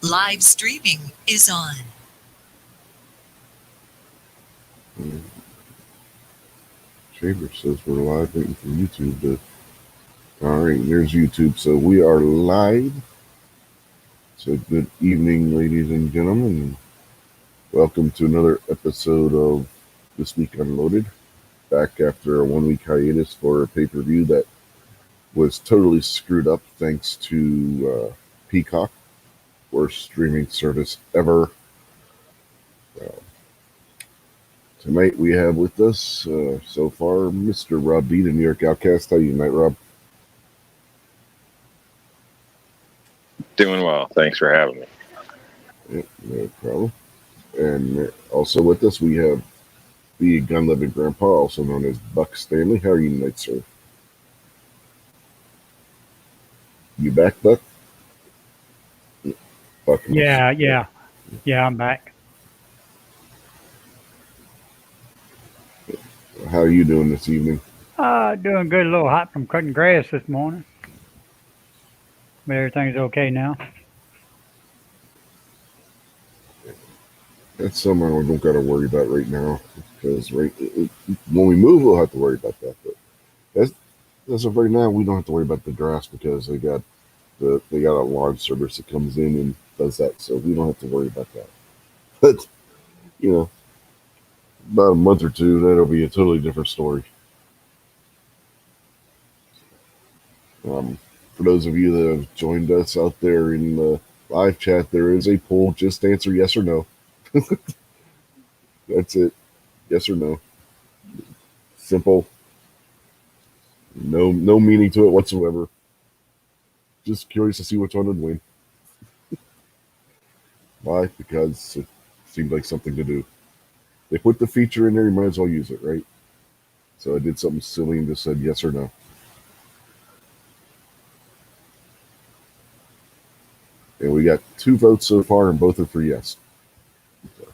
Live streaming is on. Chamber says we're live waiting for YouTube to. All right, there's YouTube. So we are live. So good evening, ladies and gentlemen. Welcome to another episode of This Week Unloaded. Back after a 1-week hiatus for a pay-per-view that was totally screwed up thanks to Peacock, worst streaming service ever. Tonight we have with us so far Mr. Rob B, the New York Outcast. How are you tonight, Rob? Doing well. Thanks for having me. Yeah, no problem. And also with us we have the gun-loving grandpa, also known as Buck Stanley. How are you tonight, sir? You back, Buck? Buck. Yeah, I'm back. How are you doing this evening? Doing good. A little hot from cutting grass this morning, but everything's okay now. That's something I don't got to worry about right now, because when we move, we'll have to worry about that. But as of right now, we don't have to worry about the grass because they got a lawn service that comes in and does that, so we don't have to worry about that. But about a month or two, that'll be a totally different story. For those of you that have joined us out there in the live chat, there is a poll. Just answer yes or no. That's it. Yes or no. Simple. No meaning to it whatsoever. Just curious to see which one would win. Why? Because it seemed like something to do. They put the feature in there, you might as well use it, right? So I did something silly and just said yes or no. And we got 2 votes so far, and both are for yes. So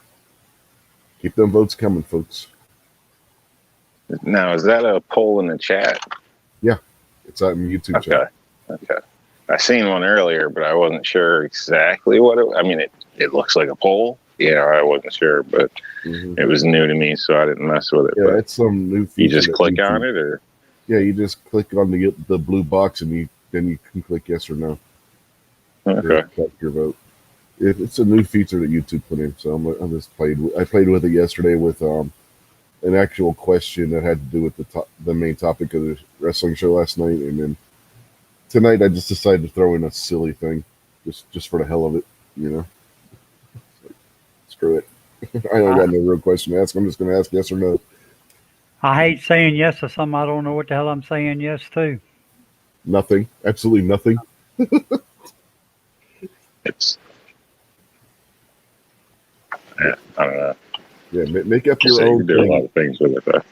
keep them votes coming, folks. Now, is that a poll in the chat? Yeah, it's out in the YouTube chat. Okay. I seen one earlier, but I wasn't sure exactly what it looks like a poll. I wasn't sure, but It was new to me, so I didn't mess with it. Yeah, it's some new feature. You just click on it, or? Yeah, you just click on the blue box, and then you can click yes or no. Okay. Cast your vote. It's a new feature that YouTube put in, so I played with it yesterday with an actual question that had to do with the main topic of the wrestling show last night, and then tonight I just decided to throw in a silly thing, just for the hell of it, Screw it. I don't got no real question to ask. I'm just going to ask yes or no. I hate saying yes to something I don't know what the hell I'm saying yes to. Nothing. Absolutely nothing. I don't know. Yeah, make up your own thing. Do a lot of things with it, though.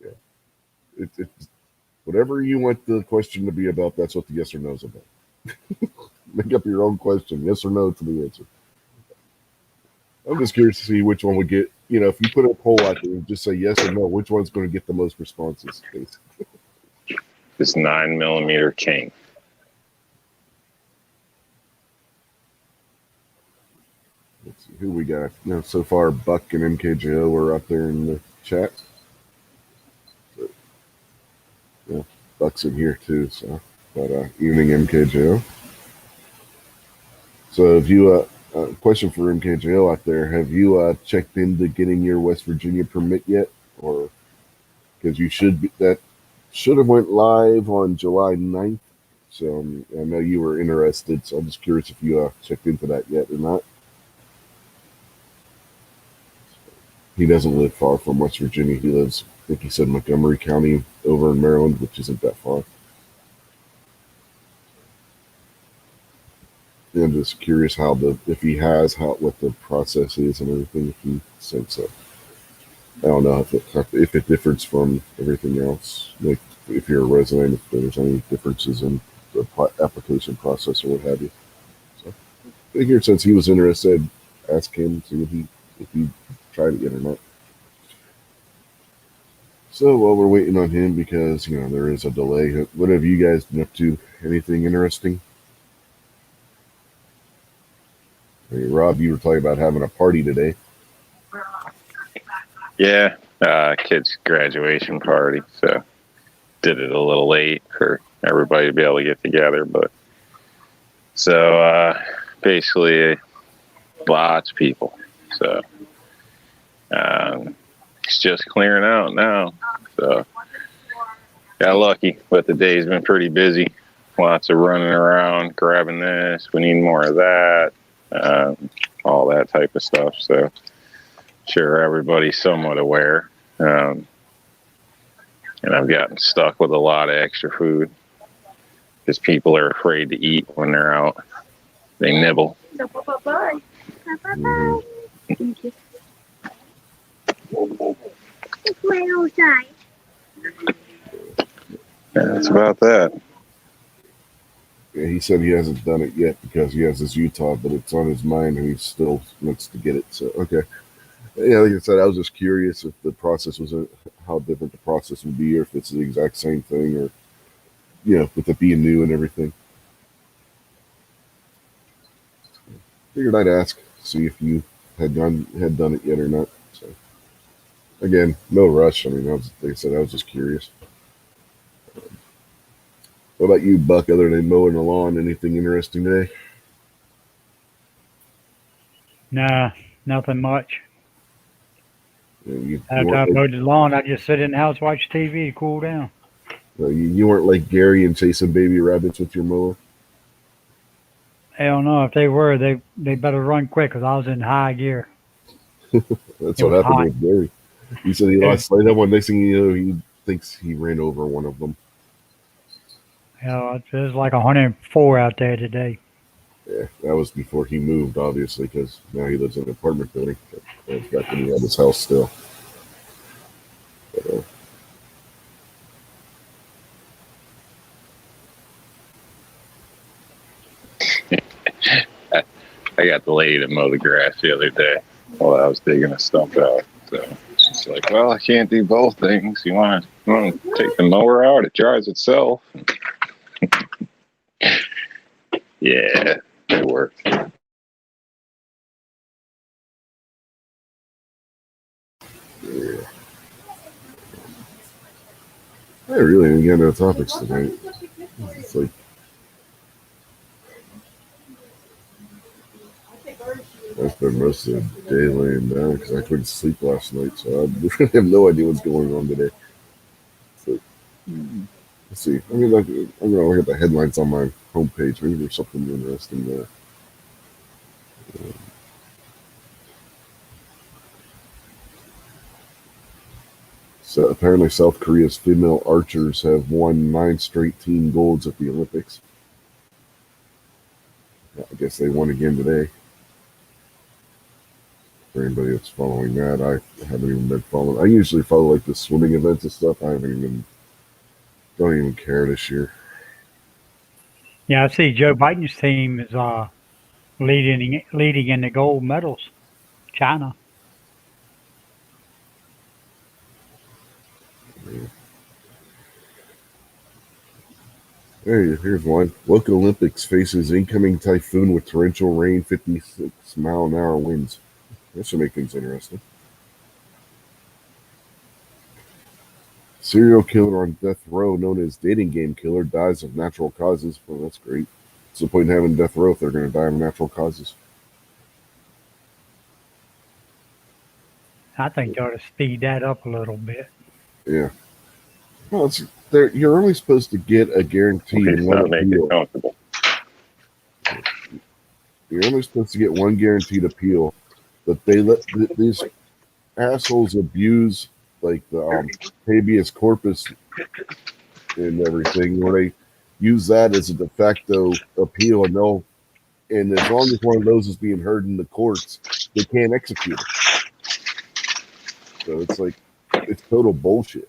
Yeah. It's whatever you want the question to be about, that's what the yes or no is about. Make up your own question, yes or no, to the answer. I'm just curious to see which one would get, if you put a poll out there and just say yes or no, which one's going to get the most responses, basically. This 9mm King. Let's see who we got. So far, Buck and MKJO are up there in the chat. So, yeah, Buck's in here too. So, but evening MKJO. So, have you question for MKJO out there? Have you checked into getting your West Virginia permit yet, or because you that should have went live on July 9th. So I know you were interested. So I'm just curious if you checked into that yet or not. He doesn't live far from West Virginia. He lives, I think he said, Montgomery County over in Maryland, which isn't that far. And I'm just curious if he has what the process is and everything. If he said so, I don't know if it differs from everything else. Like if you're a resident, if there's any differences in the application process or what have you. So I figured since he was interested, ask him see if he tried it yet or not. So while we're waiting on him, because there is a delay, what have you guys been up to? Anything interesting? Hey, Rob, you were talking about having a party today. Yeah, kid's graduation party, so did it a little late for everybody to be able to get together. But so basically, lots of people. So it's just clearing out now. So got lucky, but the day's been pretty busy. Lots of running around, grabbing this. We need more of that. All that type of stuff. So sure, everybody's somewhat aware. And I've gotten stuck with a lot of extra food because people are afraid to eat when they're out. They nibble. Bye-bye. Mhm. Thank you. It's my outside. Yeah, that's about that. Yeah, he said he hasn't done it yet because he has his Utah, but it's on his mind and he still wants to get it. So, okay. Yeah, like I said, I was just curious if the process was how different the process would be, or if it's the exact same thing, or with it being new and everything. Figured I'd ask, see if you had done it yet or not. So, again, no rush. I mean, like I said, I was just curious. What about you, Buck? Other than mowing the lawn, anything interesting today? Nah, nothing much. You After I weren't like mowed the lawn, I just sit in the house, watch TV to cool down. you weren't like Gary and chasing baby rabbits with your mower. Hell no, if they were, they better run quick because I was in high gear. That's It what was happened hot. with Gary. He said he It was, lost sight of one. Next thing you know, he thinks he ran over one of them. it was like 104 out there today. Yeah, that was before he moved, obviously, because now he lives in an apartment building. But back when he had his house still. But, I got the lady to mow the grass the other day while I was digging a stump out. So she's like, "Well, I can't do both things. You want to take the mower out? It dries itself." Yeah, it worked. yeah. I really didn't get into topics tonight. It's like I spent most of the day laying down because I couldn't sleep last night, so I really have no idea what's going on today. So, let's see. I'm gonna look at the headlines on my homepage. Maybe there's something interesting there. So apparently, South Korea's female archers have won 9 straight team golds at the Olympics. I guess they won again today. For anybody that's following that, I haven't even been following. I usually follow like the swimming events and stuff. Don't even care this year. Yeah, I see Joe Biden's team is leading in the gold medals. China. Here's one. Local Olympics faces incoming typhoon with torrential rain, 56-mile-an-hour winds. That should make things interesting. Serial killer on death row, known as dating game killer, dies of natural causes. Well, that's great. What's the point in having death row if they're going to die of natural causes? I think they ought to speed that up a little bit. Yeah. Well, you're only supposed to get a guaranteed It's one not make it appeal. comfortable. You're only supposed to get one guaranteed appeal, but they let these assholes abuse like the habeas corpus and everything, where they use that as a de facto appeal, and as long as one of those is being heard in the courts, they can't execute it. So it's total bullshit.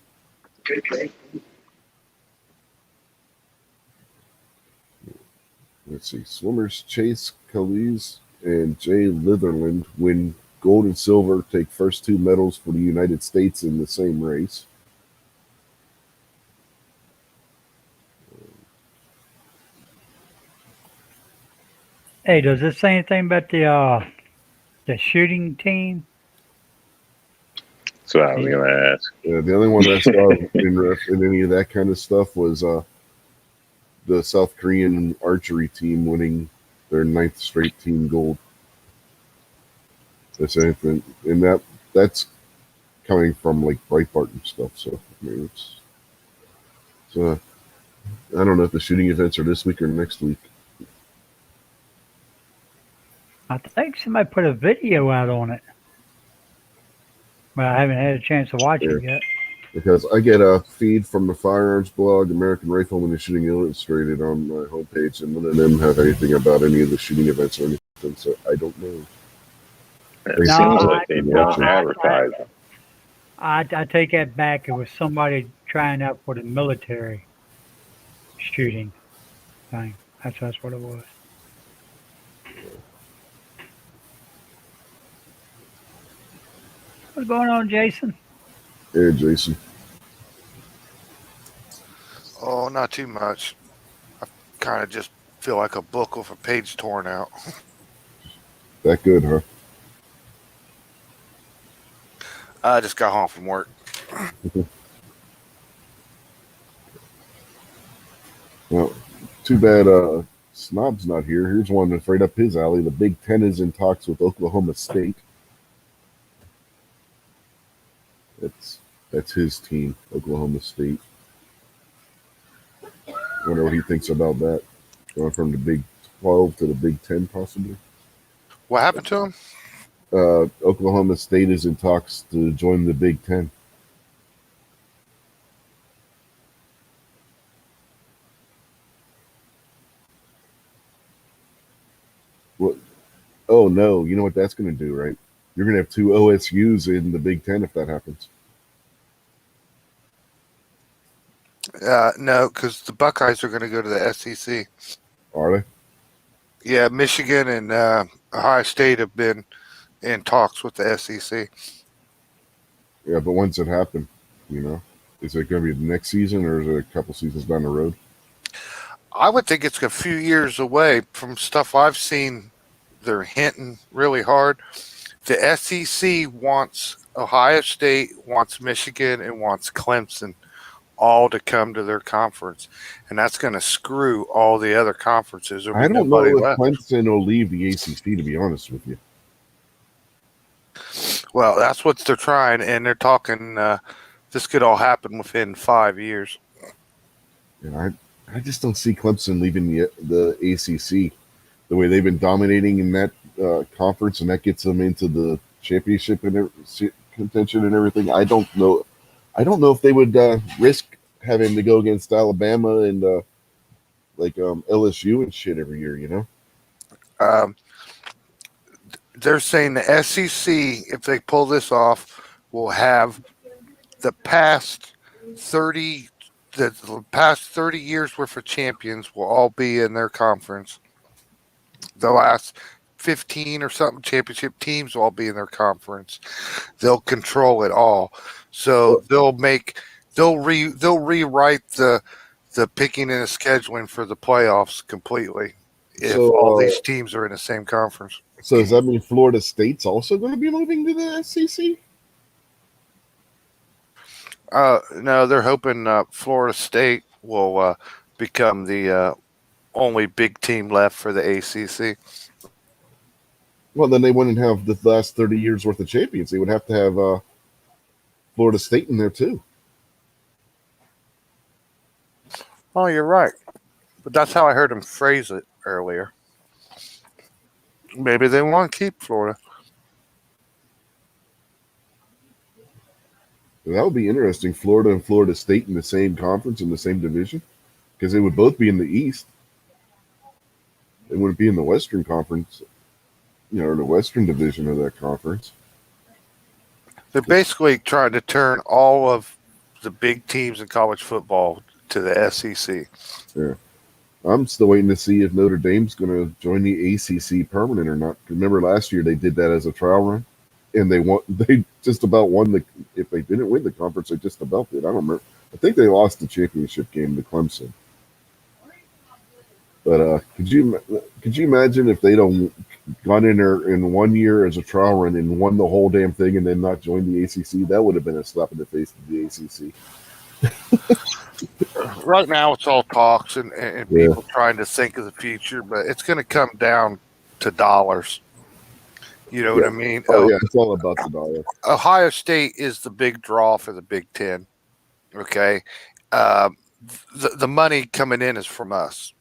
Let's see. Swimmers Chase Calise and Jay Litherland win gold and silver, take first 2 medals for the United States in the same race. Hey, does this say anything about the shooting team? So I was gonna ask. The only one I saw in any of that kind of stuff was the South Korean archery team winning their 9th straight team gold. That's anything, and that's coming from like Breitbart and stuff. So I mean, so I don't know if the shooting events are this week or next week. I think somebody put a video out on it, but I haven't had a chance to watch it yet. Because I get a feed from the firearms blog, American Rifleman and Shooting Illustrated, on my homepage, and none of them have anything about any of the shooting events or anything. So I don't know. It No, seems like they don't I- advertise them. I take that back. It was somebody trying out for the military shooting thing. That's what it was. What's going on, Jason? Hey, Jason. Oh, not too much. I kind of just feel like a book with a page torn out. That good, huh? I just got home from work. Well, too bad Snob's not here. Here's one that's right up his alley. The Big Ten is in talks with Oklahoma State. That's his team, Oklahoma State. Wonder what he thinks about that. Going from the Big 12 to the Big 10, possibly. What happened to him? Oklahoma State is in talks to join the Big Ten. What? Oh no! You know what that's going to do, right? You're going to have 2 OSUs in the Big Ten if that happens. No, because the Buckeyes are going to go to the SEC. Are they? Yeah, Michigan and Ohio State have been in talks with the SEC. Yeah, but when's it happen? You know, is it going to be the next season or is it a couple seasons down the road? I would think it's a few years away. From stuff I've seen, they're hinting really hard. The SEC wants Ohio State, wants Michigan, and wants Clemson all to come to their conference, and that's going to screw all the other conferences. There'll be I don't know nobody if left. Clemson will leave the ACC, to be honest with you. Well, that's what they're trying, and they're talking. This could all happen within 5 years. Yeah, I just don't see Clemson leaving the ACC the way they've been dominating in that conference, and that gets them into the championship and contention and everything. I don't know if they would risk having to go against Alabama and LSU and shit every year. You know. They're saying the SEC, if they pull this off, will have the past 30 years worth of champions will all be in their conference. The last 15 or something championship teams will all be in their conference. They'll control it all. So they'll rewrite the picking and the scheduling for the playoffs completely if all these teams are in the same conference. So does that mean Florida State's also going to be moving to the SEC? No, they're hoping Florida State will become the only big team left for the ACC. Well, then they wouldn't have the last 30 years worth of champions. They would have to have Florida State in there too. Oh, you're right. But that's how I heard him phrase it earlier. Maybe they want to keep Florida. That would be interesting. Florida and Florida State in the same conference, in the same division, because they would both be in the East. They wouldn't be in the Western Conference, or the Western division of that conference. They're basically trying to turn all of the big teams in college football to the SEC. Yeah. I'm still waiting to see if Notre Dame's going to join the ACC permanent or not. Remember last year they did that as a trial run, and they just about won if they didn't win the conference, they just about did. I don't remember. I think they lost the championship game to Clemson. But could you imagine if they don't gone in there in 1 year as a trial run and won the whole damn thing and then not joined the ACC? That would have been a slap in the face to the ACC. Right now, it's all talks and Yeah. people trying to think of the future, but it's going to come down to dollars. You know what I mean? Oh yeah, it's all about the dollar. Ohio State is the big draw for the Big Ten. Okay, the money coming in is from us.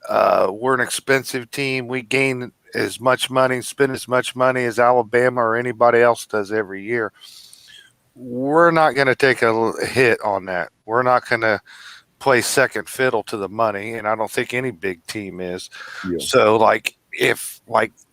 We're an expensive team. We gain as much money, spend as much money as Alabama or anybody else does every year. We're not going to take a hit on that. We're not going to play second fiddle to the money, and I don't think any big team is. Yeah. So, if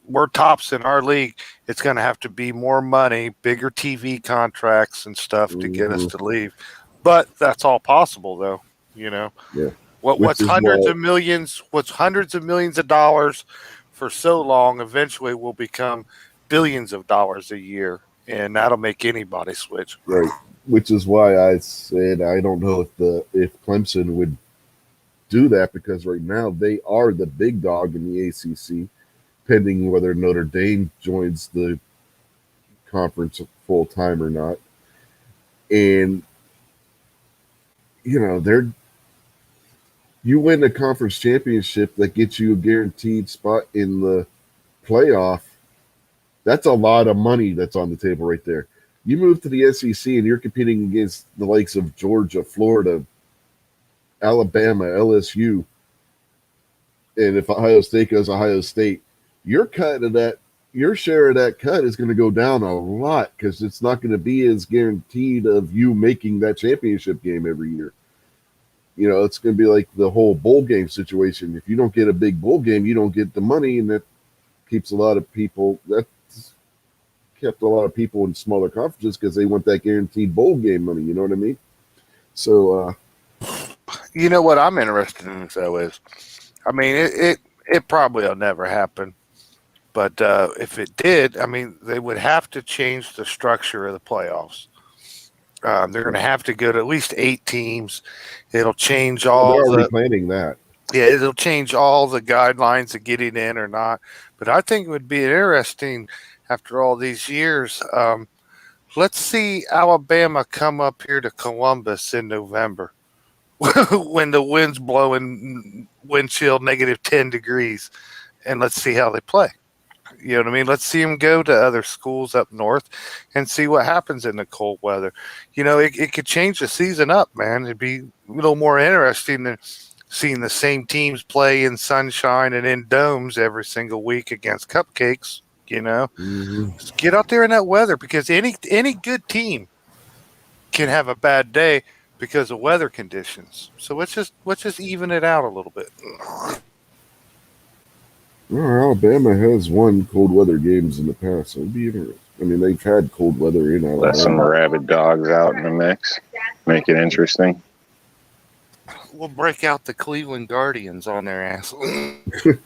we're tops in our league, it's going to have to be more money, bigger TV contracts and stuff to get us to leave. But that's all possible, though. You know, Yeah. what's hundreds of millions of dollars for so long eventually will become billions of dollars a year, and that'll make anybody switch. Right. Which is why I said I don't know if Clemson would do that, because right now they are the big dog in the ACC, pending whether Notre Dame joins the conference full time or not. And you know, you win a conference championship that gets you a guaranteed spot in the playoff. That's a lot of money that's on the table right there. You move to the SEC and you're competing against the likes of Georgia, Florida, Alabama, LSU, and if Ohio State goes Ohio State, your cut of that, your share of that cut is going to go down a lot, because it's not going to be as guaranteed of you making that championship game every year. You know, it's going to be like the whole bowl game situation. If you don't get a big bowl game, you don't get the money, and that keeps a lot of people. That's kept a lot of people in smaller conferences because they want that guaranteed bowl game money. You know what I mean? So, you know what I'm interested in though is, I mean, it probably will never happen, but if it did, I mean, they would have to change the structure of the playoffs. They're going to have to go to at least 8 teams. It'll change all they're already the planning that. Yeah, it'll change all the guidelines of getting in or not. But I think it would be interesting after all these years. Let's see Alabama come up here to Columbus in November when the wind's blowing wind chill -10 degrees, and let's see how they play. You know what I mean? Let's see them go to other schools up north and see what happens in the cold weather. You know, it could change the season up, man. It'd be a little more interesting than seeing the same teams play in sunshine and in domes every single week against cupcakes. You know, Just get out there in that weather, because any good team can have a bad day because of weather conditions. So let's just even it out a little bit. Well, Alabama has won cold weather games in the past, so it'd be interesting. I mean, they've had cold weather in Alabama. Let some rabid dogs out in the mix. Make it interesting. We'll break out the Cleveland Guardians on their ass. I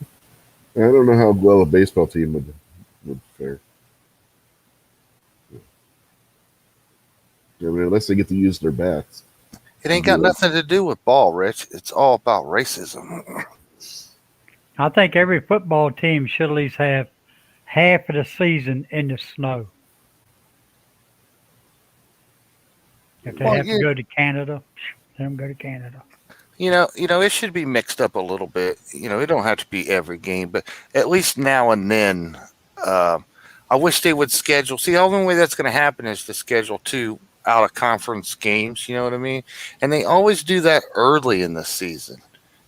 don't know how well a baseball team would fare. I mean, unless they get to use their bats. It ain't got nothing to do with ball, Rich. It's all about racism. I think every football team should at least have half of the season in the snow. If they have to go to Canada, let them go to Canada. You know, it should be mixed up a little bit. You know, it don't have to be every game, but at least now and then. I wish they would schedule. See, the only way that's going to happen is to schedule 2 out of conference games. You know what I mean? And they always do that early in the season.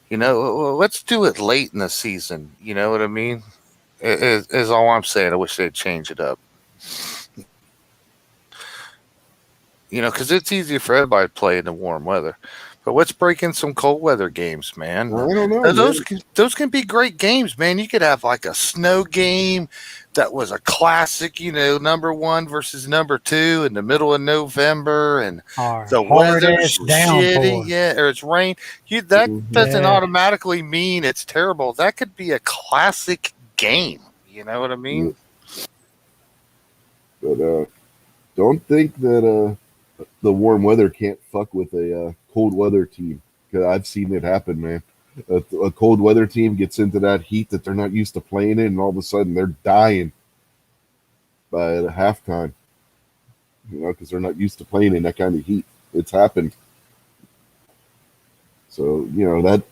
You know, let's do it late in the season. You know what I mean? Is all I'm saying. I wish they'd change it up. You know, because it's easier for everybody to play in the warm weather. But let's break in some cold weather games, man. I don't know. Those can be great games, man. You could have like a snow game that was a classic, you know, number 1 versus number 2 in the middle of November, and the weather's shitty, or it's rain. That doesn't automatically mean it's terrible. That could be a classic game. You know what I mean? But don't think that the warm weather can't fuck with a cold weather team, because I've seen it happen, man. A cold weather team gets into that heat that they're not used to playing in, and all of a sudden they're dying by the halftime. Because they're not used to playing in that kind of heat. It's happened. So that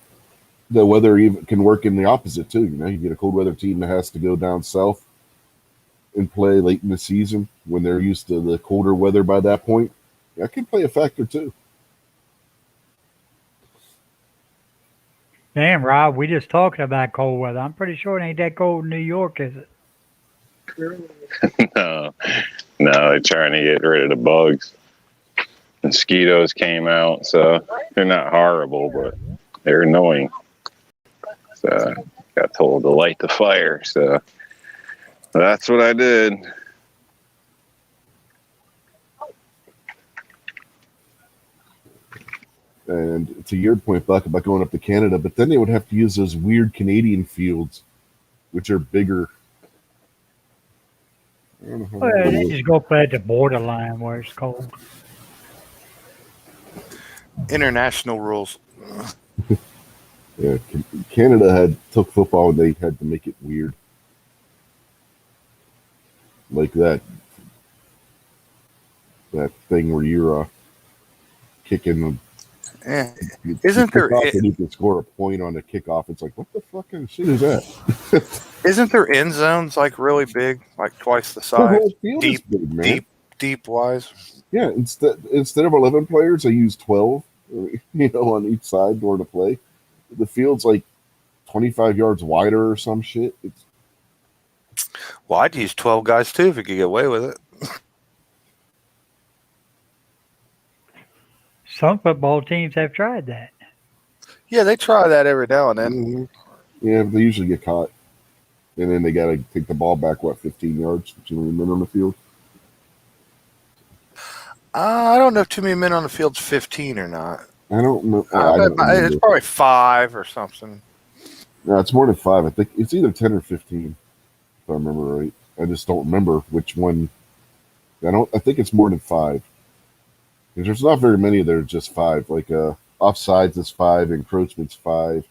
the weather even can work in the opposite too. You get a cold weather team that has to go down south and play late in the season when they're used to the colder weather by that point. That can play a factor too. Damn, Rob, we just talking about cold weather. I'm pretty sure it ain't that cold in New York, is it? No, they're trying to get rid of the bugs. Mosquitoes came out, so they're not horrible, but they're annoying. So got told to light the fire, so that's what I did. And to your point, Buck, about going up to Canada, but then they would have to use those weird Canadian fields, which are bigger. I don't know how Well, they just go play at the borderline where it's cold. International rules. Yeah, Canada took football and they had to make it weird, like that thing where you're kicking. Yeah. You Isn't there- kick off and you can score a point on the kickoff? It's like, what the fucking shit is that? Isn't their end zones like really big, like twice the The size, whole field is deep, big, man. deep wise? Yeah, instead of 11 players, they use 12. On each side door to play. The field's like 25 yards wider or some shit. Well, I'd use 12 guys too if you could get away with it. Some football teams have tried that. Yeah, they try that every now and then. Mhm. Yeah, but they usually get caught, and then they got to take the ball back 15 yards, too many men on the field. I don't know if too many men on the field's 15 or not. I don't know. I don't It's remember. probably 5 or something. No, it's more than 5. I think it's either 10 or 15, if I remember right. I just don't remember which one. I think it's more than 5. Because there's not very many that are just 5. Like offsides is 5, encroachment's 5.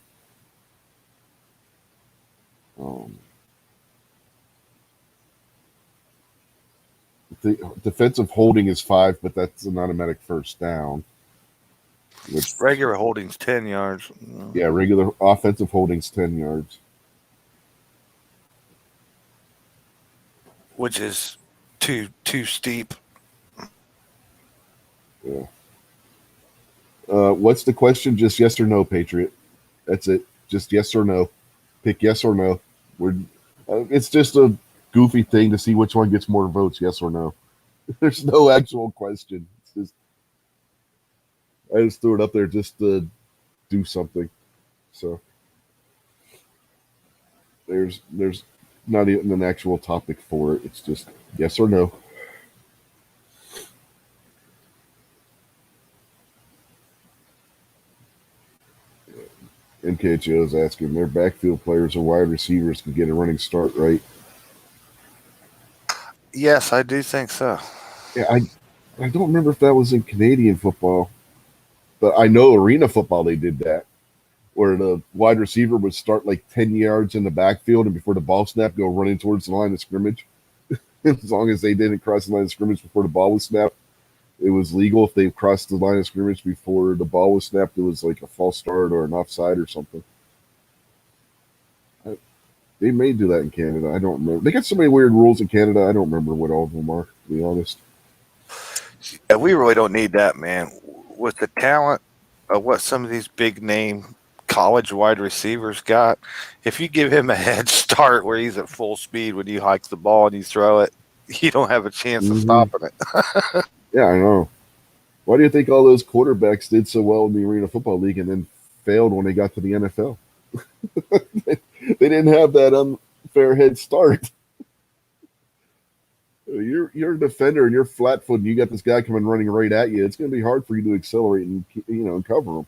The defensive holding is 5, but that's an automatic first down. Which, Regular holding's 10 yards. yeah, regular offensive holding's 10 yards. Which is too steep. Yeah. What's the question? Just yes or no, Patriot. That's it. Just yes or no. Pick yes or no. It's just a goofy thing to see which one gets more votes, yes or no. There's no actual question. It's just I just threw it up there just to do something. So there's not even an actual topic for it. It's just yes or no. NKHO is asking their backfield players or wide receivers can get a running start, right? Yes, I do think so. Yeah, I don't remember if that was in Canadian football, but I know arena football they did that, where the wide receiver would start like 10 yards in the backfield and before the ball snapped, go running towards the line of scrimmage. As long as they didn't cross the line of scrimmage before the ball was snapped, it was legal. If they crossed the line of scrimmage before the ball was snapped, it was like a false start or an offside or something. They may do that in Canada. I don't remember. They got so many weird rules in Canada. I don't remember what all of them are, to be honest. Yeah, we really don't need that, man. With the talent of what some of these big name college wide receivers got, if you give him a head start where he's at full speed when you hike the ball and you throw it, you don't have a chance of stopping it. Yeah, I know. Why do you think all those quarterbacks did so well in the Arena Football League and then failed when they got to the NFL? They didn't have that unfair head start. You're a defender and you're flat-footed and you got this guy coming running right at you. It's going to be hard for you to accelerate and cover him.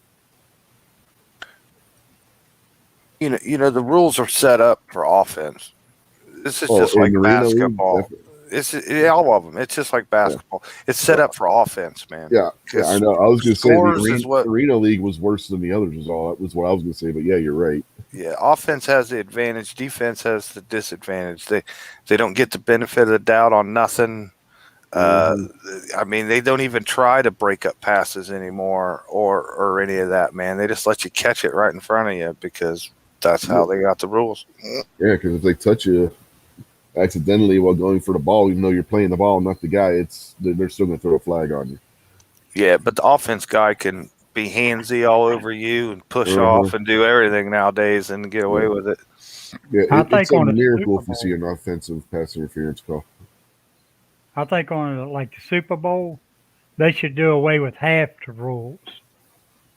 You know the rules are set up for offense. This is just like in the Arena League, basketball. All of them. It's just like basketball. It's set up for offense, man. Yeah, I know. I was going to say Scores the is what. Arena League was worse than the others. That was what I was going to say. But yeah, you're right. Yeah, offense has the advantage. Defense has the disadvantage. They don't get the benefit of the doubt on nothing. I mean, they don't even try to break up passes anymore or any of that, man. They just let you catch it right in front of you because that's how they got the rules. Yeah, because if they touch you accidentally while going for the ball, even though you're playing the ball, not the guy, they're still going to throw a flag on you. Yeah, but the offense guy can be handsy all over you and push off and do everything nowadays and get away with it. Yeah, it's a miracle if you Super see an offensive pass interference call. I think on like the Super Bowl, they should do away with half the rules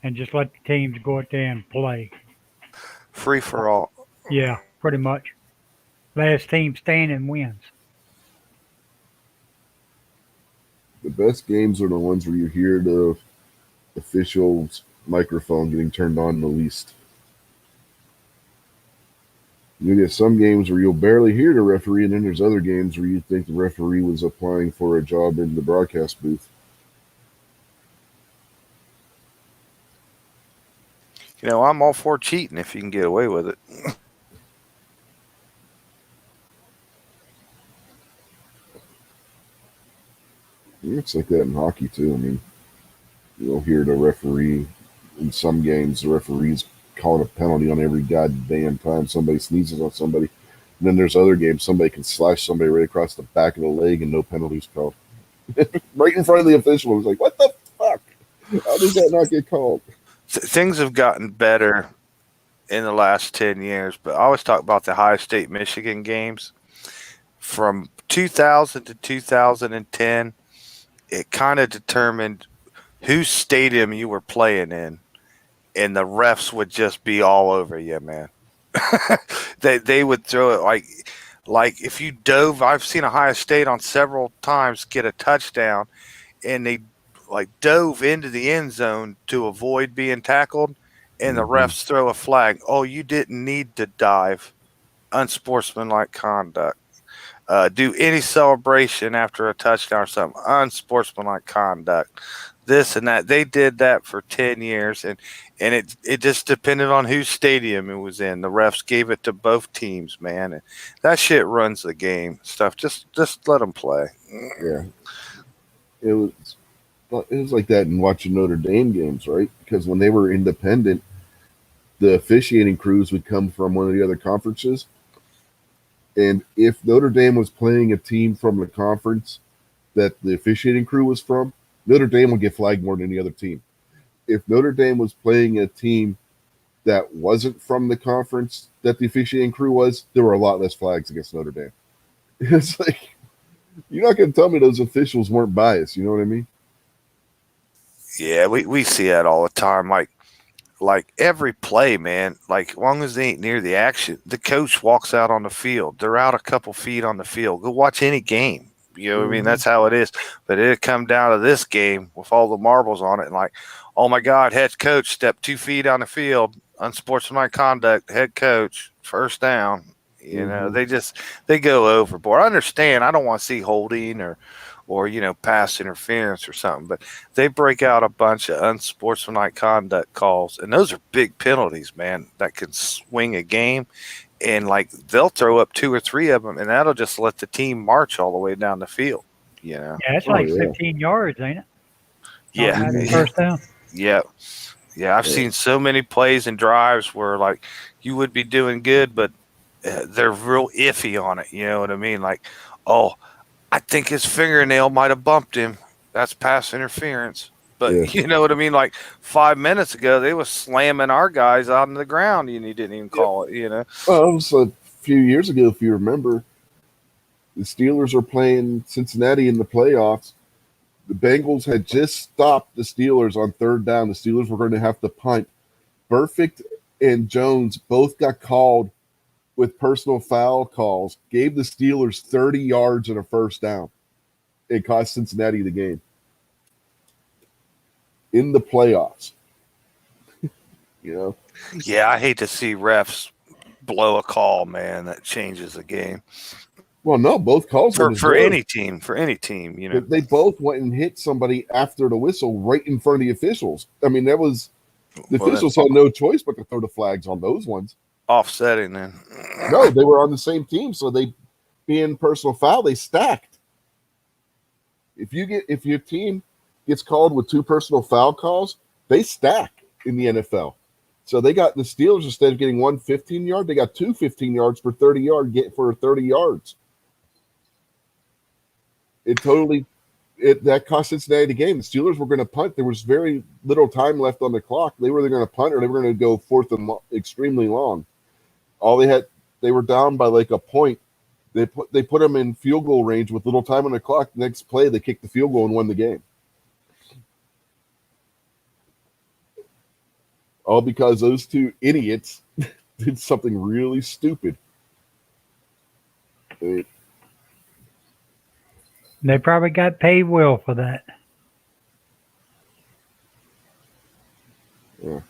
and just let the teams go out there and play. Free for all. Yeah, pretty much. Last team standing wins. The best games are the ones where you hear the official's microphone getting turned on the least. You get some games where you'll barely hear the referee, and then there's other games where you think the referee was applying for a job in the broadcast booth. You know, I'm all for cheating if you can get away with it. It's like that in hockey, too. I mean, you'll hear the referee in some games, the referee's calling a penalty on every goddamn time somebody sneezes on somebody. And then there's other games, somebody can slash somebody right across the back of the leg and no penalties called. Right in front of the official. It's like, what the fuck? How does that not get called? Things have gotten better in the last 10 years, but I always talk about the Ohio State Michigan games. From 2000 to 2010, it kind of determined whose stadium you were playing in, and the refs would just be all over you, man. They would throw it like if you dove. I've seen Ohio State on several times get a touchdown, and they like dove into the end zone to avoid being tackled, and the refs throw a flag. Oh, you didn't need to dive. Unsportsmanlike conduct. Do any celebration after a touchdown or something. Unsportsmanlike conduct. This and that. They did that for 10 years, and it just depended on whose stadium it was in. The refs gave it to both teams, man. And that shit runs the game. Stuff. Just let them play. Yeah. It was like that in watching Notre Dame games, right? Because when they were independent, the officiating crews would come from one of the other conferences. And if Notre Dame was playing a team from the conference that the officiating crew was from, Notre Dame would get flagged more than any other team. If Notre Dame was playing a team that wasn't from the conference that the officiating crew was, there were a lot less flags against Notre Dame. It's like, you're not going to tell me those officials weren't biased. You know what I mean? Yeah, we see that all the time. Like every play, man, like as long as they ain't near the action, the coach walks out on the field. They're out a couple feet on the field. Go watch any game. You know what I mean? That's how it is. But it'd come down to this game with all the marbles on it. And like, oh my God, head coach stepped 2 feet on the field. Unsportsmanlike conduct, head coach, first down. You know, they go overboard. I understand. I don't want to see holding or pass interference or something, but they break out a bunch of unsportsmanlike conduct calls, and those are big penalties, man, that can swing a game. And like they'll throw up 2 or 3 of them, and that'll just let the team march all the way down the field. Yeah, it's like 15 yards, ain't it? Yeah, first down. Yeah. I've seen so many plays and drives where like you would be doing good, but they're real iffy on it. You know what I mean? Like, oh, I think his fingernail might have bumped him. That's pass interference. But you know what I mean? Like 5 minutes ago, they was slamming our guys out on the ground, and he didn't even call it, you know? Well, it was a few years ago, if you remember, the Steelers were playing Cincinnati in the playoffs. The Bengals had just stopped the Steelers on third down. The Steelers were going to have to punt. Burfict and Jones both got called with personal foul calls, gave the Steelers 30 yards and a first down. It cost Cincinnati the game. In the playoffs. You know? Yeah, I hate to see refs blow a call, man. That changes the game. Well, no, both calls were for deserved. any team, you know. They both went and hit somebody after the whistle right in front of the officials. I mean, that was the Well, officials then, had no choice but to throw the flags on those ones. offsetting then. No, they were on the same team, so they, being personal foul, they stacked. If your team gets called with 2 personal foul calls, they stack in the NFL. So they got the Steelers, instead of getting 1 15-yard, they got 2 15 yards for 30 yards. That cost Cincinnati the game. The Steelers were going to punt. There was very little time left on the clock. They were either going to punt or they were going to go fourth and extremely long. They were down by like a point. They put them in field goal range with little time on the clock. Next play, they kicked the field goal and won the game. All because those 2 idiots did something really stupid. They probably got paid well for that. Yeah.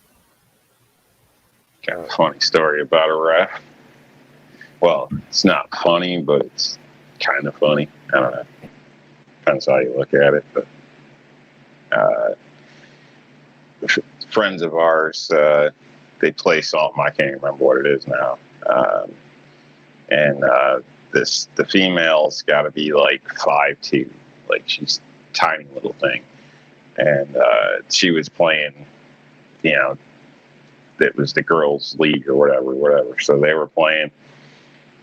Kind of a funny story about a ref. Well, it's not funny, but it's kind of funny. I don't know. Depends how you look at it. But friends of ours, they play something. I can't remember what it is now. And the female's got to be like 5'2", like she's a tiny little thing. And she was playing, you know, it was the girls' league or whatever. So they were playing,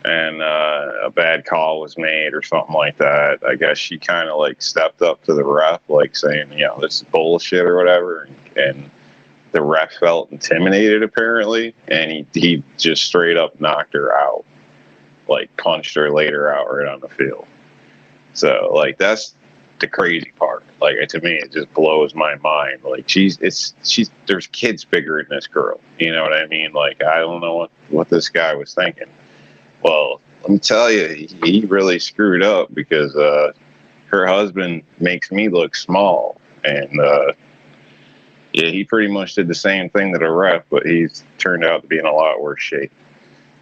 and a bad call was made or something like that. I guess she kind of like stepped up to the ref, like saying, you know, this is bullshit or whatever. And the ref felt intimidated apparently, and he just straight up knocked her out, like punched her, laid her out right on the field. So like that's the crazy part. Like to me, it just blows my mind. Like there's kids bigger than this girl. You know what I mean? Like I don't know what this guy was thinking. Well, let me tell you, he really screwed up because her husband makes me look small, and yeah, he pretty much did the same thing to the ref, but he's turned out to be in a lot worse shape.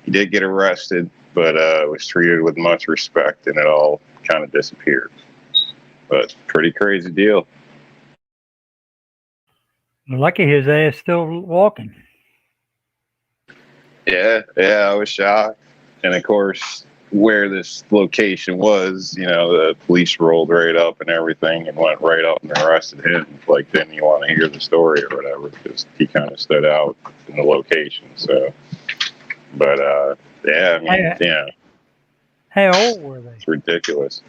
He did get arrested, but was treated with much respect, and it all kind of disappeared. But pretty crazy deal. Lucky his ass still walking. Yeah, I was shocked. And of course, where this location was, you know, the police rolled right up and everything and went right up and arrested him. Like, didn't you want to hear the story or whatever? Because he kind of stood out in the location. So, but yeah, I mean, yeah. How old were they? It's ridiculous.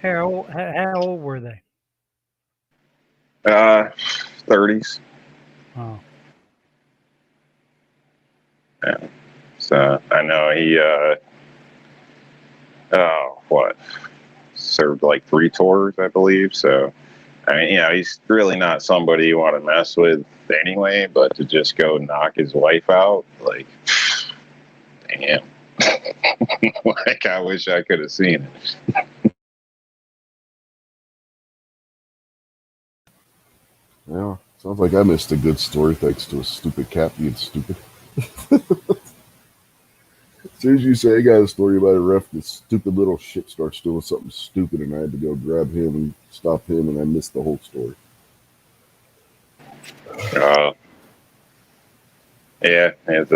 How old were they? 30s. Oh. Yeah. So I know he served like 3 tours, I believe. So I mean, you know, he's really not somebody you want to mess with anyway, but to just go knock his wife out, like, damn. Like, I wish I could have seen it. Yeah, sounds like I missed a good story thanks to a stupid cat being stupid. As soon as you say I got a story about a ref, this stupid little shit starts doing something stupid, and I had to go grab him and stop him, and I missed the whole story. Yeah, has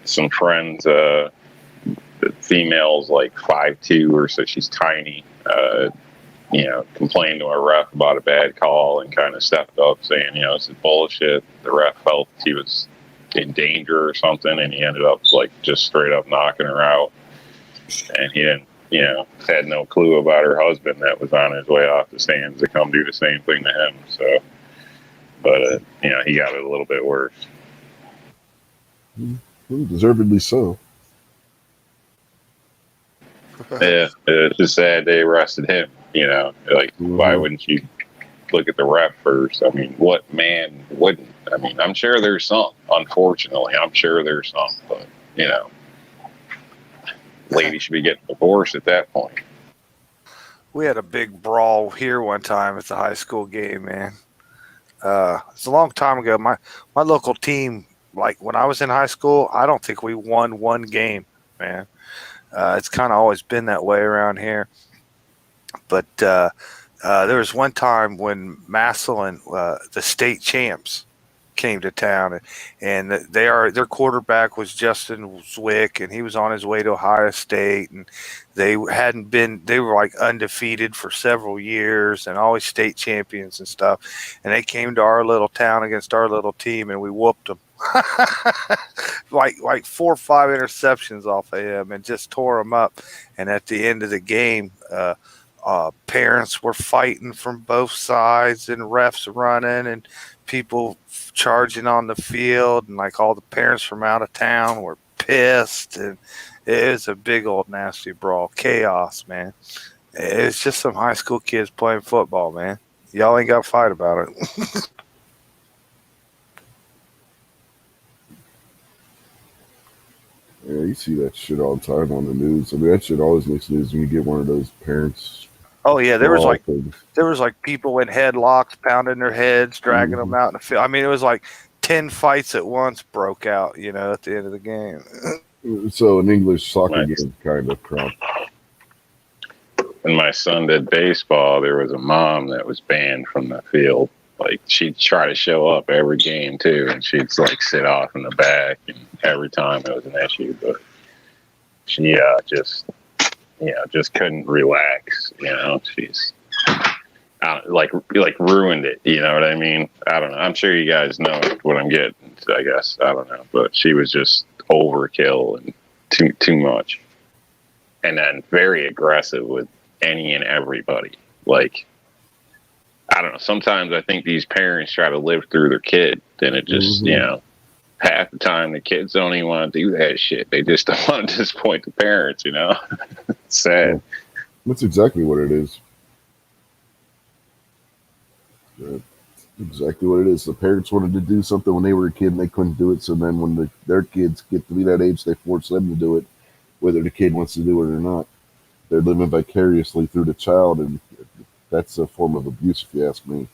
some friends, the female's like 5'2" or so, she's tiny, you know, complained to a ref about a bad call and kind of stepped up saying, you know, this is bullshit. The ref felt he was in danger or something, and he ended up like just straight up knocking her out. And he didn't, you know, had no clue about her husband that was on his way off the stands to come do the same thing to him. So, but, you know, he got it a little bit worse. Deservedly so. Yeah, it's just sad they arrested him. You know, like, why wouldn't you look at the ref first? I mean, what man wouldn't? I mean, I'm sure there's some. Unfortunately, I'm sure there's some. But, you know, lady should be getting divorced at that point. We had a big brawl here one time at the high school game, man. It's a long time ago. My local team, like when I was in high school, I don't think we won one game man. It's kind of always been that way around here. But there was one time when Massillon, the state champs, came to town, and their quarterback was Justin Zwick, and he was on his way to Ohio State, and they were like undefeated for several years and always state champions and stuff, and they came to our little town against our little team, and we whooped them. like 4 or 5 interceptions off of him and just tore him up. And at the end of the game, parents were fighting from both sides, and refs running, and people charging on the field, and like all the parents from out of town were pissed, and it was a big old nasty brawl. Chaos, man. It's just some high school kids playing football, man. Y'all ain't got to fight about it. Yeah, you see that shit all the time on the news. I mean, that shit always makes news when you get one of those parents. Oh yeah, there was things. like people in headlocks, pounding their heads, dragging them out in the field. I mean, it was like 10 fights at once broke out, at the end of the game. So an English soccer game kind of crap. When my son did baseball, there was a mom that was banned from the field. Like, she'd try to show up every game too, and she'd like sit off in the back, and every time it was an issue. But she just couldn't relax. She's like ruined it. You know what I mean? I don't know. I'm sure you guys know what I'm getting. I guess I don't know, but she was just overkill and too much, and then very aggressive with any and everybody. Like, I don't know. Sometimes I think these parents try to live through their kid, and it just, half the time the kids don't even want to do that shit. They just don't want to disappoint the parents, It's sad. That's exactly what it is. That's exactly what it is. The parents wanted to do something when they were a kid and they couldn't do it. So then when their kids get to be that age, they force them to do it, whether the kid wants to do it or not. They're living vicariously through the child, and that's a form of abuse, if you ask me.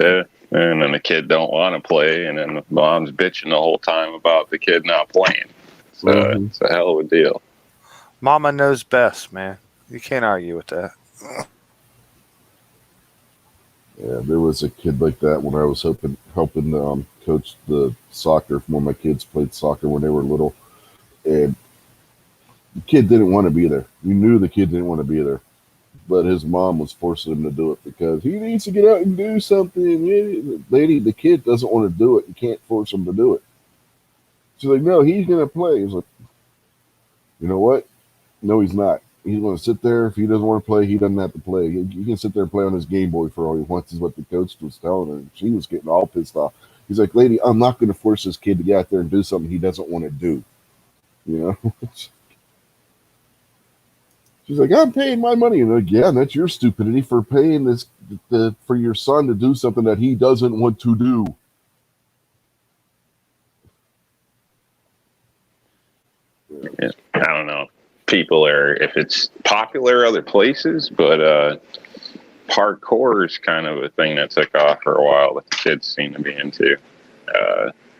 Yeah, and then the kid don't want to play, and then the mom's bitching the whole time about the kid not playing. So it's a hell of a deal. Mama knows best, man. You can't argue with that. Yeah, there was a kid like that when I was helping coach the soccer. When my kids played soccer when they were little, and the kid didn't want to be there. We knew the kid didn't want to be there, but his mom was forcing him to do it because he needs to get out and do something. Lady, the kid doesn't want to do it. You can't force him to do it. She's like, no, he's going to play. He's like, you know what? No, he's not. He's going to sit there. If he doesn't want to play, he doesn't have to play. He can sit there and play on his Game Boy for all he wants, is what the coach was telling her. She was getting all pissed off. He's like, lady, I'm not going to force this kid to get out there and do something he doesn't want to do. She's like, I'm paying my money. And like, yeah, that's your stupidity for paying for your son to do something that he doesn't want to do. Yeah, I don't know. People if it's popular other places, but parkour is kind of a thing that took off for a while that the kids seem to be into.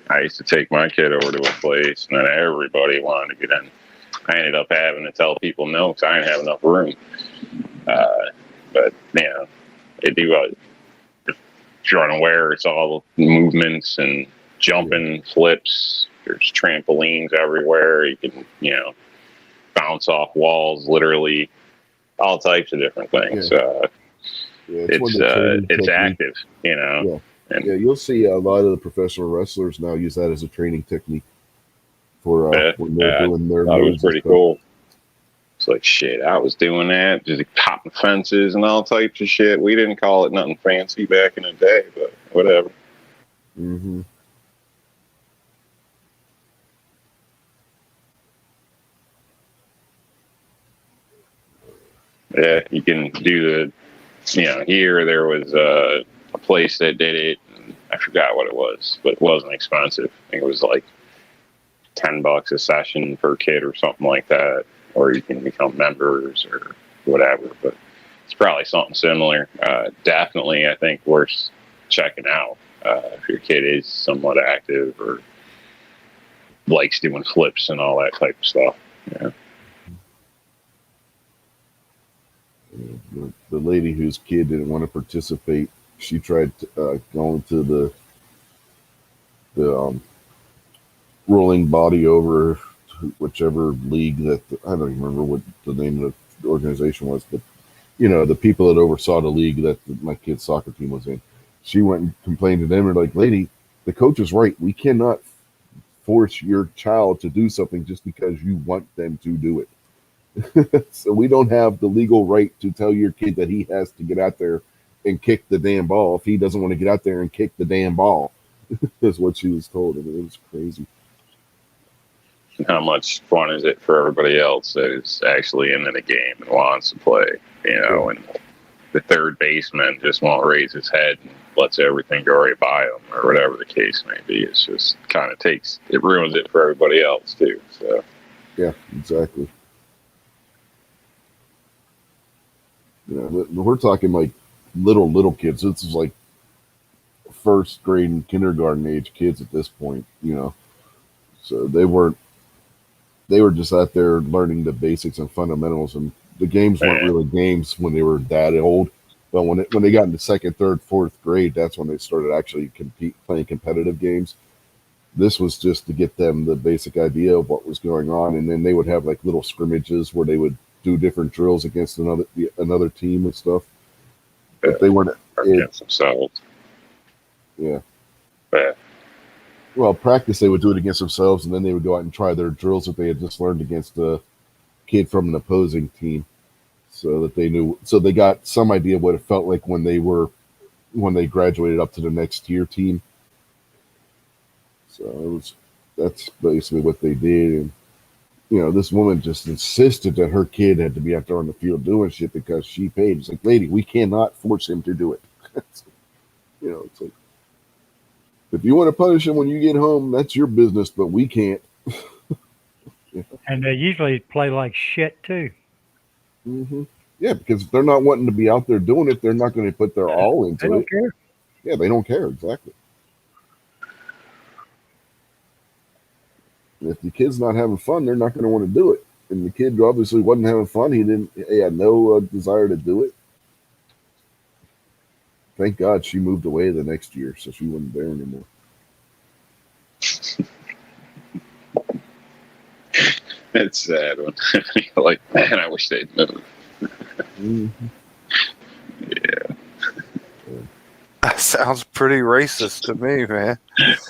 I used to take my kid over to a place, and then everybody wanted to get in. I ended up having to tell people no because I didn't have enough room. But they do. If you're unaware, it's all movements and jumping, flips. There's trampolines everywhere. You can, bounce off walls, literally, all types of different things. Yeah. It's active, Yeah. And, you'll see a lot of the professional wrestlers now use that as a training technique for when they're doing their that was moves and pretty stuff. cool. It's like, shit, I was doing that, just popping fences and all types of shit. We didn't call it nothing fancy back in the day, but whatever. Mm-hmm. Yeah, you can do here there was a place that did it. And I forgot what it was, but it wasn't expensive. I think it was like $10 a session per kid or something like that, or you can become members or whatever. But it's probably something similar. Definitely, I think worth checking out if your kid is somewhat active or likes doing flips and all that type of stuff. Yeah. The lady whose kid didn't want to participate, she tried going to the rolling body over whichever league that I don't even remember what the name of the organization was, but the people that oversaw the league that my kid's soccer team was in. She went and complained to them, and like, lady, the coach is right. We cannot force your child to do something just because you want them to do it. So we don't have the legal right to tell your kid that he has to get out there and kick the damn ball if he doesn't want to get out there and kick the damn ball. Is what she was told. I mean, it was crazy. How much fun is it for everybody else that is actually into the game and wants to play? And the third baseman just won't raise his head and lets everything go right by him, or whatever the case may be. It's just kind of it ruins it for everybody else too. So yeah, exactly. We're talking like little kids. This is like first grade and kindergarten age kids at this point. So they were just out there learning the basics and fundamentals, and the games weren't really games when they were that old. But when they got into second, third, fourth grade, that's when they started actually playing competitive games. This was just to get them the basic idea of what was going on, and then they would have like little scrimmages where they would do different drills against another team and stuff. But they weren't against themselves. Yeah. Yeah. Well, practice they would do it against themselves, and then they would go out and try their drills that they had just learned against a kid from an opposing team, so that they knew. So they got some idea of what it felt like when they graduated up to the next tier team. So that's basically what they did, and this woman just insisted that her kid had to be out there on the field doing shit because she paid. It's like, lady, we cannot force him to do it. It's like, if you want to punish him when you get home, that's your business, but we can't. And they usually play like shit too. Mm-hmm. Yeah, because if they're not wanting to be out there doing it, they're not going to put their all into it. They don't care. Yeah, they don't care, exactly. And if the kid's not having fun, they're not going to want to do it. And the kid obviously wasn't having fun. He had no desire to do it. Thank God she moved away the next year, so she wasn't there anymore. It's sad when you're like, man, I wish they'd moved. Mm-hmm. Yeah. That sounds pretty racist to me, man.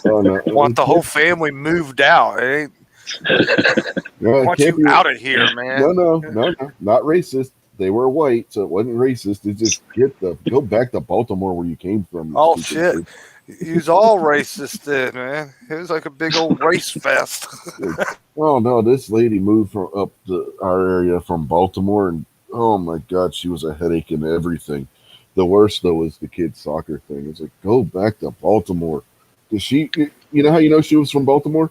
Oh, no. Want the whole family moved out. It No, ain't want you out of here, man. No, not racist. They were white, so it wasn't racist. It's just go back to Baltimore where you came from. Oh, shit. He was all racist then, man. It was like a big old race fest. Oh no, this lady moved from up to our area from Baltimore, and oh my God, she was a headache and everything. The worst though was the kids' soccer thing. It's like, go back to Baltimore. Cause she, how you know she was from Baltimore?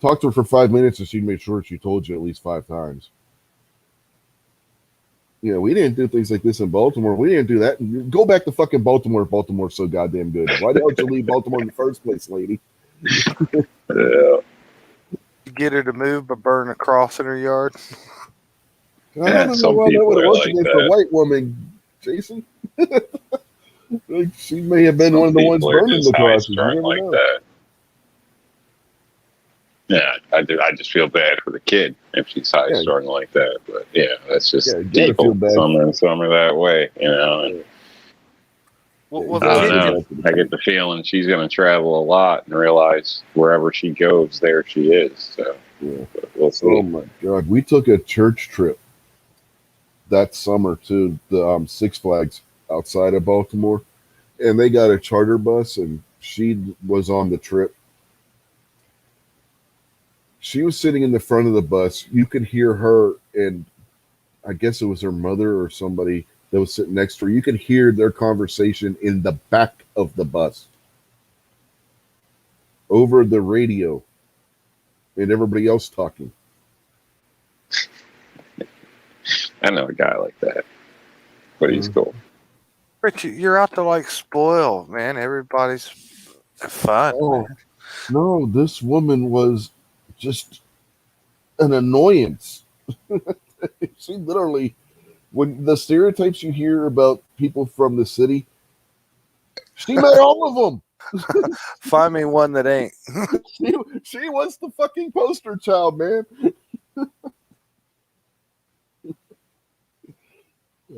Talk to her for 5 minutes, and she'd make sure she told you at least 5 times. We didn't do things like this in Baltimore. We didn't do that. Go back to fucking Baltimore. Baltimore's so goddamn good. Why don't you leave Baltimore in the first place, lady? Yeah. Get her to move by burning a cross in her yard. I don't know some why that people would have are worked like against that. a white woman, Jason. Like, she may have been one of the ones People are burning just the high crosses. You strung never like know. that. Yeah, I just feel bad for the kid if she's high strung like that. But yeah, that's just Yeah, you gotta feel people. bad. Some are that way, And Well, I the don't kid, know. I get the feeling she's going to travel a lot and realize wherever she goes, there she is. So Yeah. we'll see. Oh my God, we took a church trip that summer to the Six Flags outside of Baltimore, and they got a charter bus, and she was on the trip. She was sitting in the front of the bus. You could hear her, and I guess it was her mother or somebody that was sitting next to her. You could hear their conversation in the back of the bus over the radio, and everybody else talking. I know a guy like that, but he's cool. Richie, you're out to like spoil, man. Everybody's fun. Oh, no, this woman was just an annoyance. She literally, when the stereotypes you hear about people from the city, she met all of them. Find me one that ain't. She was the fucking poster child, man.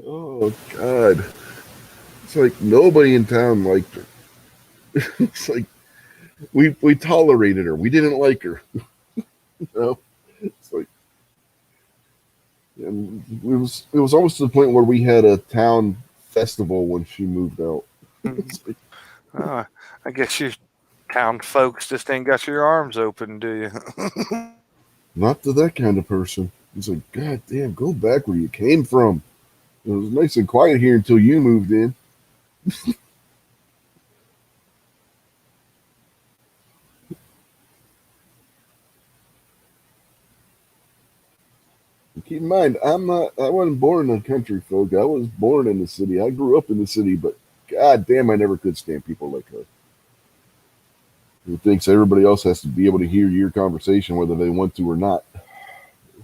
Oh God. It's like nobody in town liked her. It's like we tolerated her. We didn't like her. You know? It's like, and it was almost to the point where we had a town festival when she moved out. It's like, I guess you town folks just ain't got your arms open, do you? not to that kind of person. It's like, God damn, go back where you came from. It was nice and quiet here until you moved in. Keep in mind, I wasn't born a country folk. I was born in the city. I grew up in the city, but God damn, I never could stand people like her. Who thinks everybody else has to be able to hear your conversation whether they want to or not.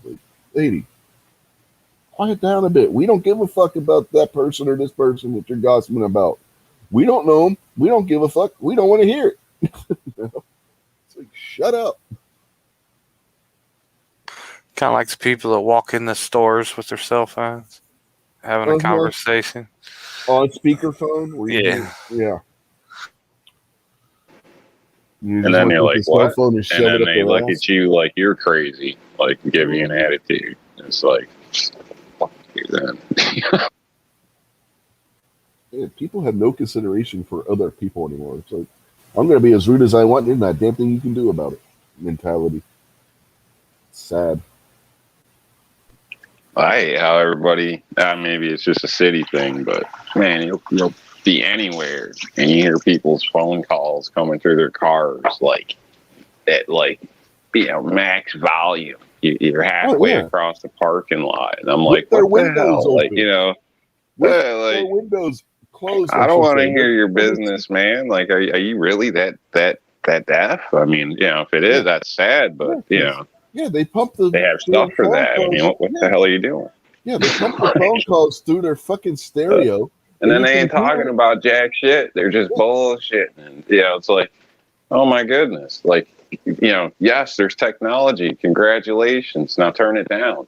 Like, lady, quiet down a bit. We don't give a fuck about that person or this person that you're gossiping about. We don't know them. We don't give a fuck. We don't want to hear it. You know? It's like, shut up. Kind of like the people that walk in the stores with their cell phones, having a conversation. On speakerphone? Where yeah. And then you're like, what? And then they look at you like you're crazy, like give you an attitude. It's like, fuck you then. Yeah, people have no consideration for other people anymore. It's like, I'm going to be as rude as I want. There's not a damn thing you can do about it. Mentality. It's sad. I hate how everybody, maybe it's just a city thing, but man, you'll be anywhere and you hear people's phone calls coming through their cars like at max volume. You're halfway across the parking lot, and I'm like, their what the hell? Open. Like, you know, their windows closed. I don't want to hear your business, man. Like, are you really that deaf? I mean, you know, if it is, that's sad, but you know. Yeah, they have stuff for that. I mean, what the hell are you doing? Yeah, they pump the phone calls through their fucking stereo. And then they ain't talking about jack shit. They're just bullshitting. And, you know, it's like, oh my goodness. Like, you know, yes, there's technology. Congratulations. Now turn it down.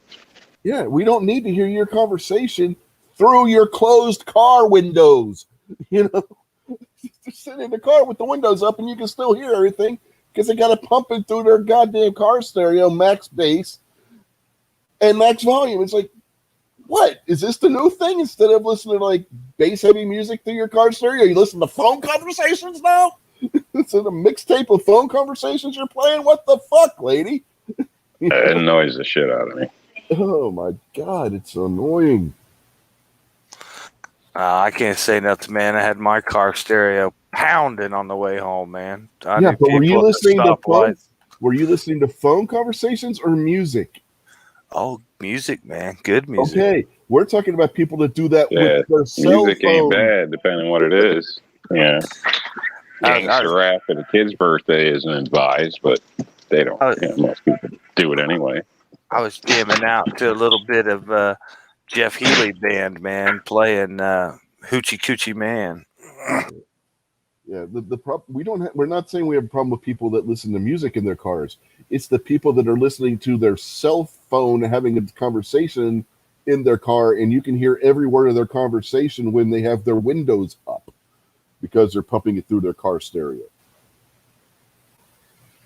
Yeah, we don't need to hear your conversation through your closed car windows. You know, just sit in the car with the windows up and you can still hear everything. Because they got to pump it through their goddamn car stereo, max bass and max volume. It's like, what? Is this the new thing? Instead of listening to like bass heavy music through your car stereo, you listen to phone conversations now? It's a mixtape of phone conversations you're playing? What the fuck, lady? It annoys the shit out of me. Oh my God, it's annoying. I can't say nothing, man. I had my car stereo pounding on the way home, man. But were you listening to phone? Were you listening to phone conversations or music? Oh, music, man. Good music. Okay, we're talking about people that do that with their cell phone. Music ain't bad, depending on what it is. Yeah. Gangster rap at a kid's birthday isn't advised, but they don't. Most people do it anyway. I was jamming out to a little bit of Jeff Healey band, man, playing Hoochie Coochie Man. Yeah, the problem we're not saying we have a problem with people that listen to music in their cars. It's the people that are listening to their cell phone having a conversation in their car, and you can hear every word of their conversation when they have their windows up because they're pumping it through their car stereo.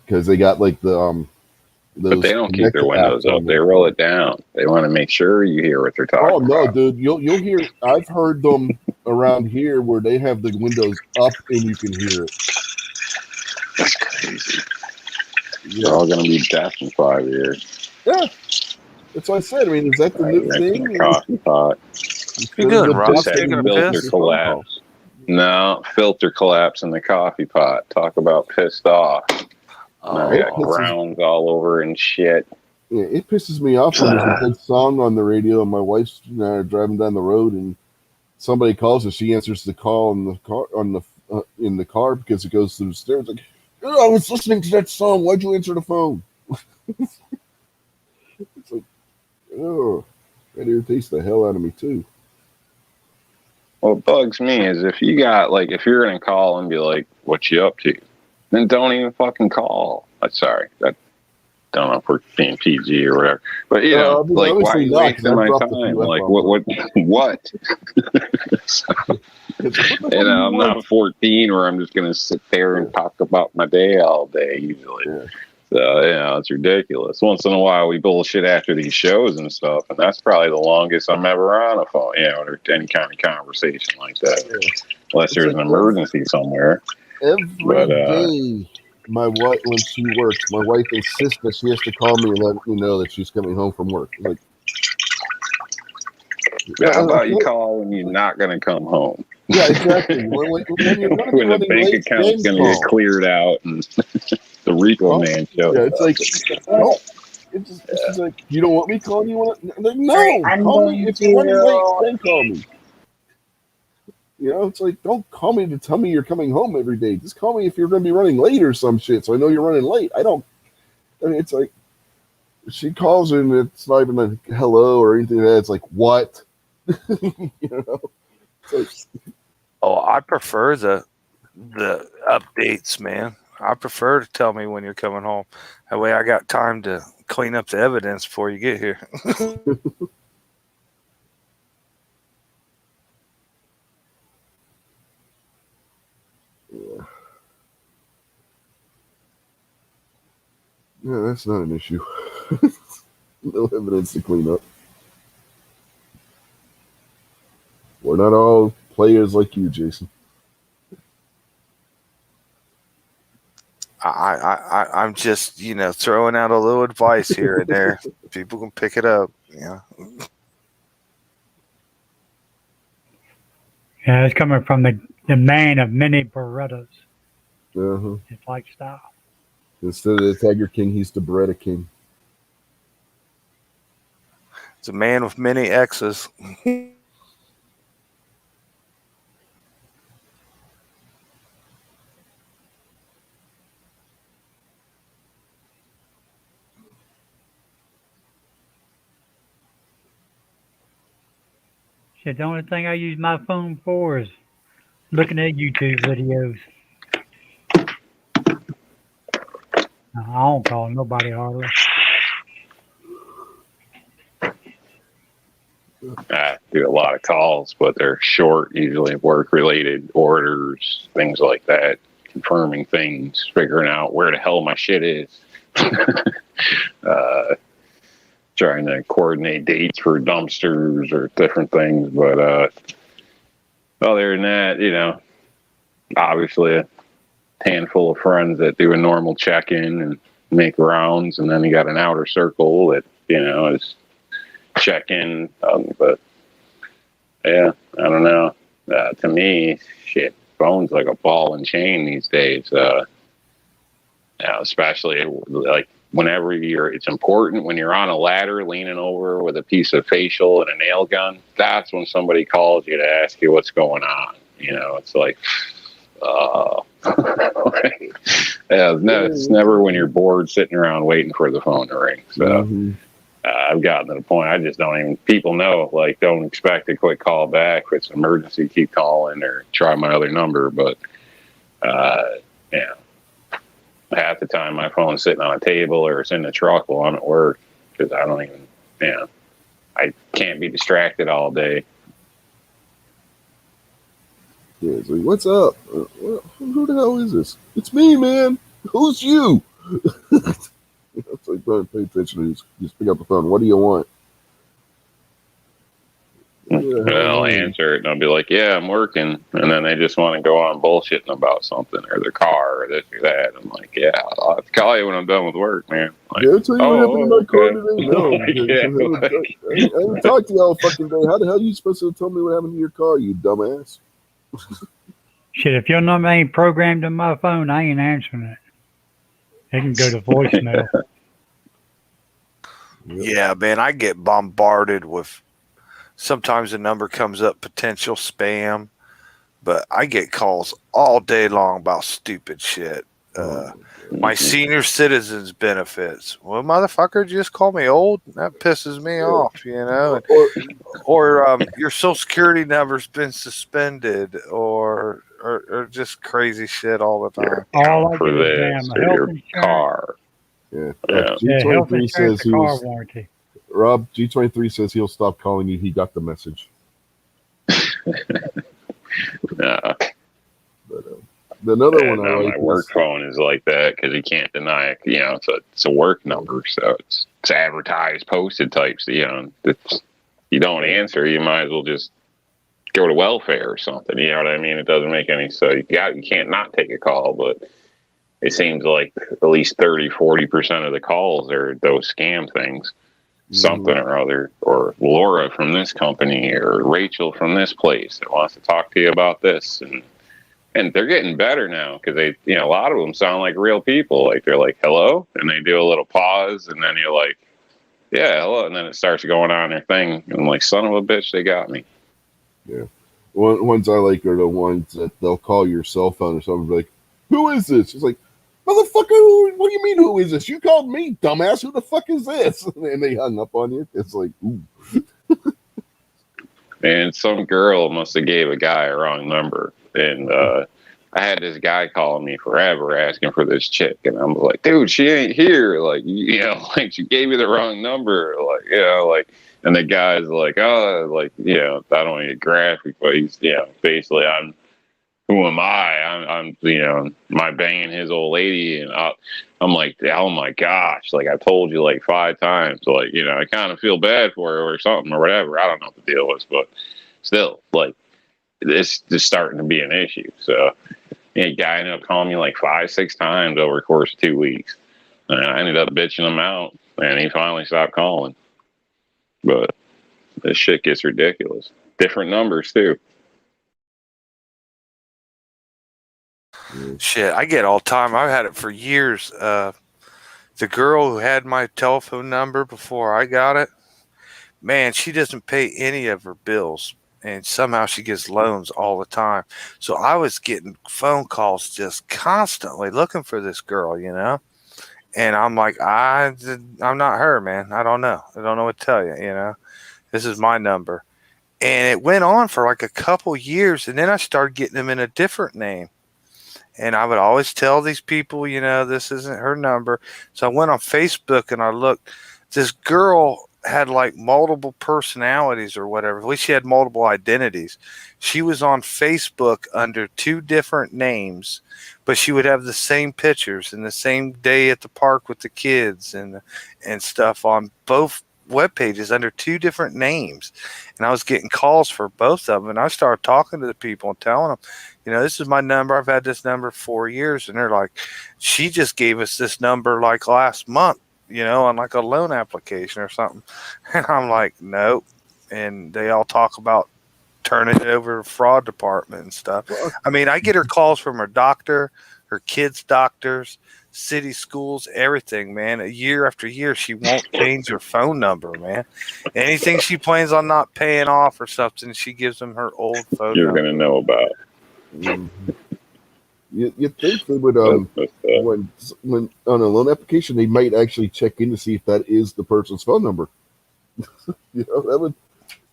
Because they got like the but they don't keep their windows up. They roll it down. They want to make sure you hear what they're talking about. Oh no, dude! You'll hear. I've heard them around here where they have the windows up and you can hear it. That's crazy. They're all going to be deaf in 5 years. Yeah, that's what I said. I mean, is that the new thing? Coffee pot. You good, Rob? Filter collapse. No, filter collapse in the coffee pot. Talk about pissed off. I got grounds all over and shit. Yeah, it pisses me off when there's a good song on the radio and my wife's are driving down the road and somebody calls her. She answers the call in the car because it goes through the stairs. Like, oh, I was listening to that song. Why'd you answer the phone? It's like, oh, that irritates the hell out of me too. What bugs me is if you got like if you're gonna call and be like, "What you up to?" Then don't even fucking call. Sorry, I don't know if we're being PG or whatever, but you know, I mean, like why are obviously you not, 'cause wasting I've my dropped a time? few Like F-bombs. what? So, It's like, what the you fuck do know, you I'm want? not 14 where I'm just gonna sit there and talk about my day all day usually. Yeah. So, you know, it's ridiculous. Once in a while, we bullshit after these shows and stuff, and that's probably the longest I'm ever on a phone, you know, or any kind of conversation like that, unless It's there's like an emergency somewhere. every But, day, my wife, when she works, my wife insists that she has to call me and let me know that she's coming home from work. Like, how about you call when you're not going to come home? yeah, exactly. When you're going to be When the running bank late, account's then going to get call. cleared out and the repo man shows Yeah, up. it's like, no. She's like, you don't want me calling you? Like, no, I'm call me going if you're running late. to- Then call me. You know, it's like, don't call me to tell me you're coming home every day. Just call me if you're going to be running late or some shit, so I know you're running late. I mean, it's like, she calls and it's not even a hello or anything like that. It's like, what? You know? It's like, Oh, I prefer the updates, man. I prefer to tell me when you're coming home. That way I got time to clean up the evidence before you get here. yeah, that's not an issue. No evidence to clean up. We're not all players like you, Jason. I'm just, throwing out a little advice here and there. People can pick it up. Yeah. Yeah, it's coming from the man of many Berettas. Uh-huh. His lifestyle. Instead of the Tiger King, he's the Beretta King. It's a man with many exes. Shit, the only thing I use my phone for is looking at YouTube videos. I don't call nobody hardly. I do a lot of calls, but they're short, usually work related orders, things like that, confirming things, figuring out where the hell my shit is. Trying to coordinate dates for dumpsters or different things. But other than that, obviously a handful of friends that do a normal check-in and make rounds, and then you got an outer circle that, is check-in. But yeah, I don't know. To me, shit, phone's like a ball and chain these days. Especially like whenever it's important when you're on a ladder leaning over with a piece of facial and a nail gun. That's when somebody calls you to ask you what's going on. It's like, it's never when you're bored sitting around waiting for the phone to ring. So I've gotten to the point I just don't even, people know, like, don't expect a quick call back. If it's an emergency, keep calling or try my other number. But, half the time my phone's sitting on a table or it's in the truck while I'm at work because I don't even, I can't be distracted all day. Yeah, it's like, what's up? Who the hell is this? It's me, man. Who's you? It's like, don't pay attention. Just pick up the phone. What do you want? I'll answer it and I'll be like, yeah, I'm working. And then they just want to go on bullshitting about something or their car or this or that. I'm like, yeah, I'll have to call you when I'm done with work, man. Like, yeah, I'll tell you what happened in my car today. No, Okay. I haven't talked to you all fucking day. How the hell are you supposed to tell me what happened to your car, you dumbass? Shit, if your number ain't programmed in my phone, I ain't answering it. It can go to voicemail. Yeah, man, I get bombarded with. Sometimes the number comes up potential spam, but I get calls all day long about stupid shit. My senior citizens benefits. Well, motherfucker, just call me old. That pisses me off, you know. Or your social security number's been suspended, or just crazy shit all the time. All I for get is this damn or health your insurance. car. Yeah. Yeah. Yeah, health G23 insurance says he or car was. warranty. Rob, G23 says he'll stop calling you. He got the message. Yeah. But another one I Now like my work is, phone is like that because you can't deny it. You know, it's a work number, so it's advertised, posted types. You know, you don't answer, you might as well just go to welfare or something. You know what I mean? It doesn't make any sense. You can't not take a call, but it seems like at least 30-40% of the calls are those scam things. Something or other, or Laura from this company, or Rachel from this place that wants to talk to you about this, and they're getting better now because they, you know, a lot of them sound like real people. Like they're like, "Hello," and they do a little pause, and then you're like, "Yeah, hello," and then it starts going on their thing. And I'm like, "Son of a bitch, they got me." yeah. Ones I like are the ones that they'll call your cell phone or something, like, "Who is this?" It's like, "Motherfucker, what do you mean, who is this? You called me, dumbass. Who the fuck is this?" And they hung up on you. It's like, ooh. And some girl must have gave a guy a wrong number, and I had this guy calling me forever asking for this chick, and I'm like, "Dude, she ain't here." Like, you know, like she gave you the wrong number. Like, you know, like, and the guy's like, "Oh, like, you know, I don't want to get graphic, but he's, you know, basically, who am I? I'm, you know, am I banging his old lady?" And I'm like, "Oh my gosh!" Like I told you like 5 times. Like, you know, I kind of feel bad for her or something or whatever. I don't know what the deal was, but still, like, it's just starting to be an issue. So, yeah, guy ended up calling me like 5-6 times over the course of 2 weeks, and I ended up bitching him out, and he finally stopped calling. But this shit gets ridiculous. Different numbers too. Shit, I get all the time. I've had it for years. The girl who had my telephone number before I got it, man, she doesn't pay any of her bills, and somehow she gets loans all the time. So I was getting phone calls just constantly looking for this girl, you know. And I'm like, I'm not her, man. I don't know. I don't know what to tell you. You know, this is my number. And it went on for like a couple years, and then I started getting them in a different name. And I would always tell these people, you know, this isn't her number. So I went on Facebook and I looked. This girl had like multiple personalities or whatever. At least she had multiple identities. She was on Facebook under 2 different names, but she would have the same pictures and the same day at the park with the kids and stuff on both web pages under 2 different names. And I was getting calls for both of them. And I started talking to the people and telling them, you know, this is my number. I've had this number 4 years. And they're like, she just gave us this number like last month, you know, on like a loan application or something. And I'm like, nope. And they all talk about turning it over to the fraud department and stuff. I mean, I get her calls from her doctor, her kids' doctors, city schools, everything, man. Year after year, she won't change her phone number, man. Anything she plans on not paying off or something, she gives them her old phone You're number. gonna know about. You think they would when on a loan application they might actually check in to see if that is the person's phone number. You know, that would,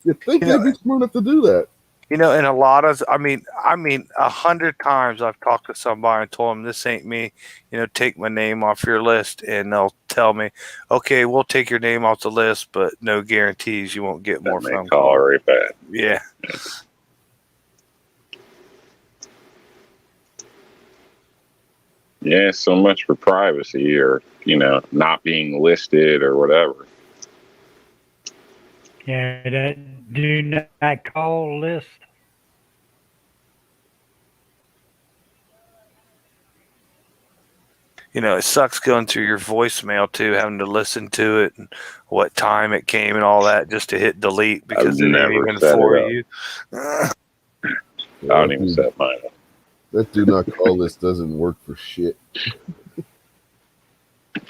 you think they'd be smart enough to do that. You know, and a lot of, I mean, 100 times I've talked to somebody and told them this ain't me. You know, take my name off your list, and they'll tell me, okay, we'll take your name off the list, but no guarantees you won't get more phone Call calls. right back. Yeah. Yeah, so much for privacy, or, you know, not being listed or whatever. Yeah, that do not call list. You know, it sucks going through your voicemail too, having to listen to it and what time it came and all that just to hit delete because I've it never ain't even set it for up. you. I don't even set mine up. That do not call list doesn't work for shit.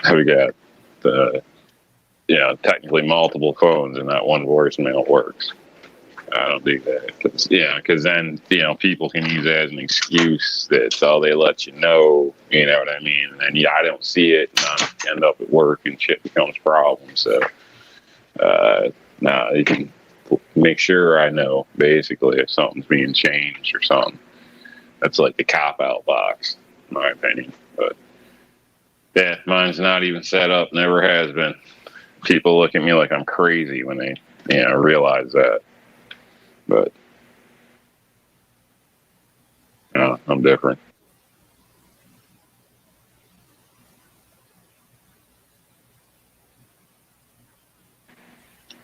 I've got technically multiple phones, and that one voicemail works. I don't do that because then people can use that as an excuse that they let you know. You know what I mean? And then I don't see it, and I end up at work, and shit becomes a problem. So, you can make sure I know basically if something's being changed or something. That's like the cop out box, in my opinion. But yeah, mine's not even set up. Never has been. People look at me like I'm crazy when they realize that. But I'm different.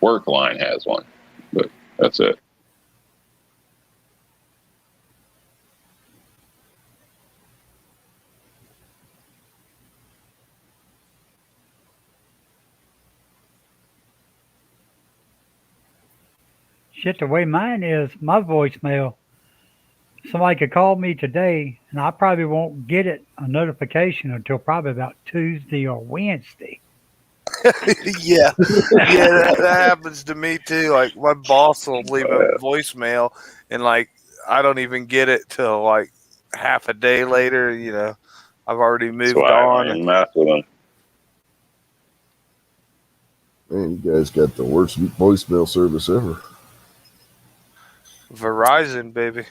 Work line has one, but that's it. Shit, the way mine is, my voicemail, somebody could call me today, and I probably won't get a notification until probably about Tuesday or Wednesday. Yeah, that happens to me too. Like my boss will leave a voicemail, and like I don't even get it till like half a day later. I've already moved So I on. don't even mess with them. Man, you guys got the worst voicemail service ever. Verizon, baby.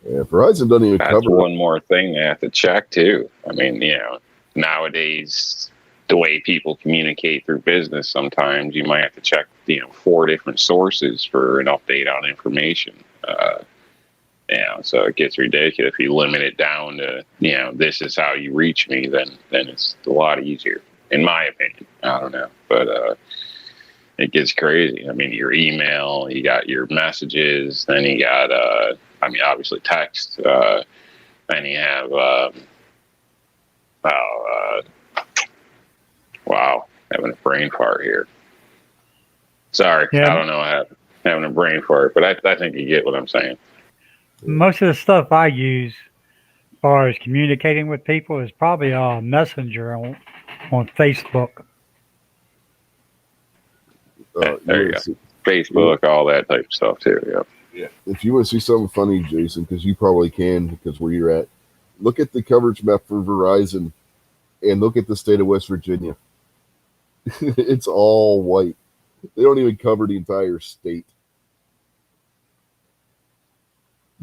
Yeah, Verizon doesn't even That's cover one more thing they have to check too. I mean, nowadays the way people communicate through business, sometimes you might have to check 4 different sources for an update on information. So it gets ridiculous. If you limit it down to this is how you reach me, then it's a lot easier, in my opinion. I don't know, but it gets crazy. I mean, your email, you got your messages, then you got obviously text, then you have wow, having a brain fart here. Sorry, Yeah. I don't know what happened. Having a brain fart, but I think you get what I'm saying. Most of the stuff I use as far as communicating with people is probably Messenger on Facebook. There you go. Facebook, all that type of stuff too. Yeah. If you want to see something funny, Jason, because you probably can, because where you're at, look at the coverage map for Verizon and look at the state of West Virginia. It's all white. They don't even cover the entire state.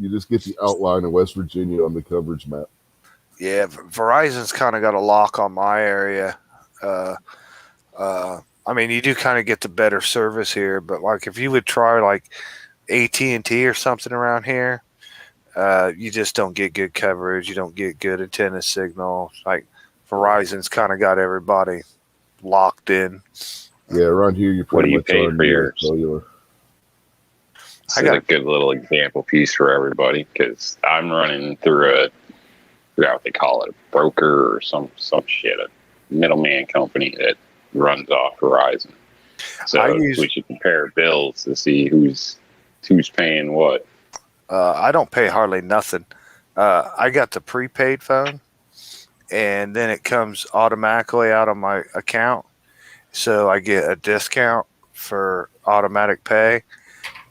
You just get the outline of West Virginia on the coverage map. Yeah, Verizon's kind of got a lock on my area. I mean, you do kind of get the better service here, but like if you would try like AT&T or something around here, you just don't get good coverage. You don't get good antenna signal. Like Verizon's kind of got everybody locked in. Yeah, around here you're What do pretty you much pay on for yours? cellular. This is a good little example piece for everybody because I'm running through I forgot what they call it, a broker or some shit, a middleman company that runs off Verizon. So we should compare bills to see who's paying what. I don't pay hardly nothing. I got the prepaid phone, and then it comes automatically out of my account. So I get a discount for automatic pay.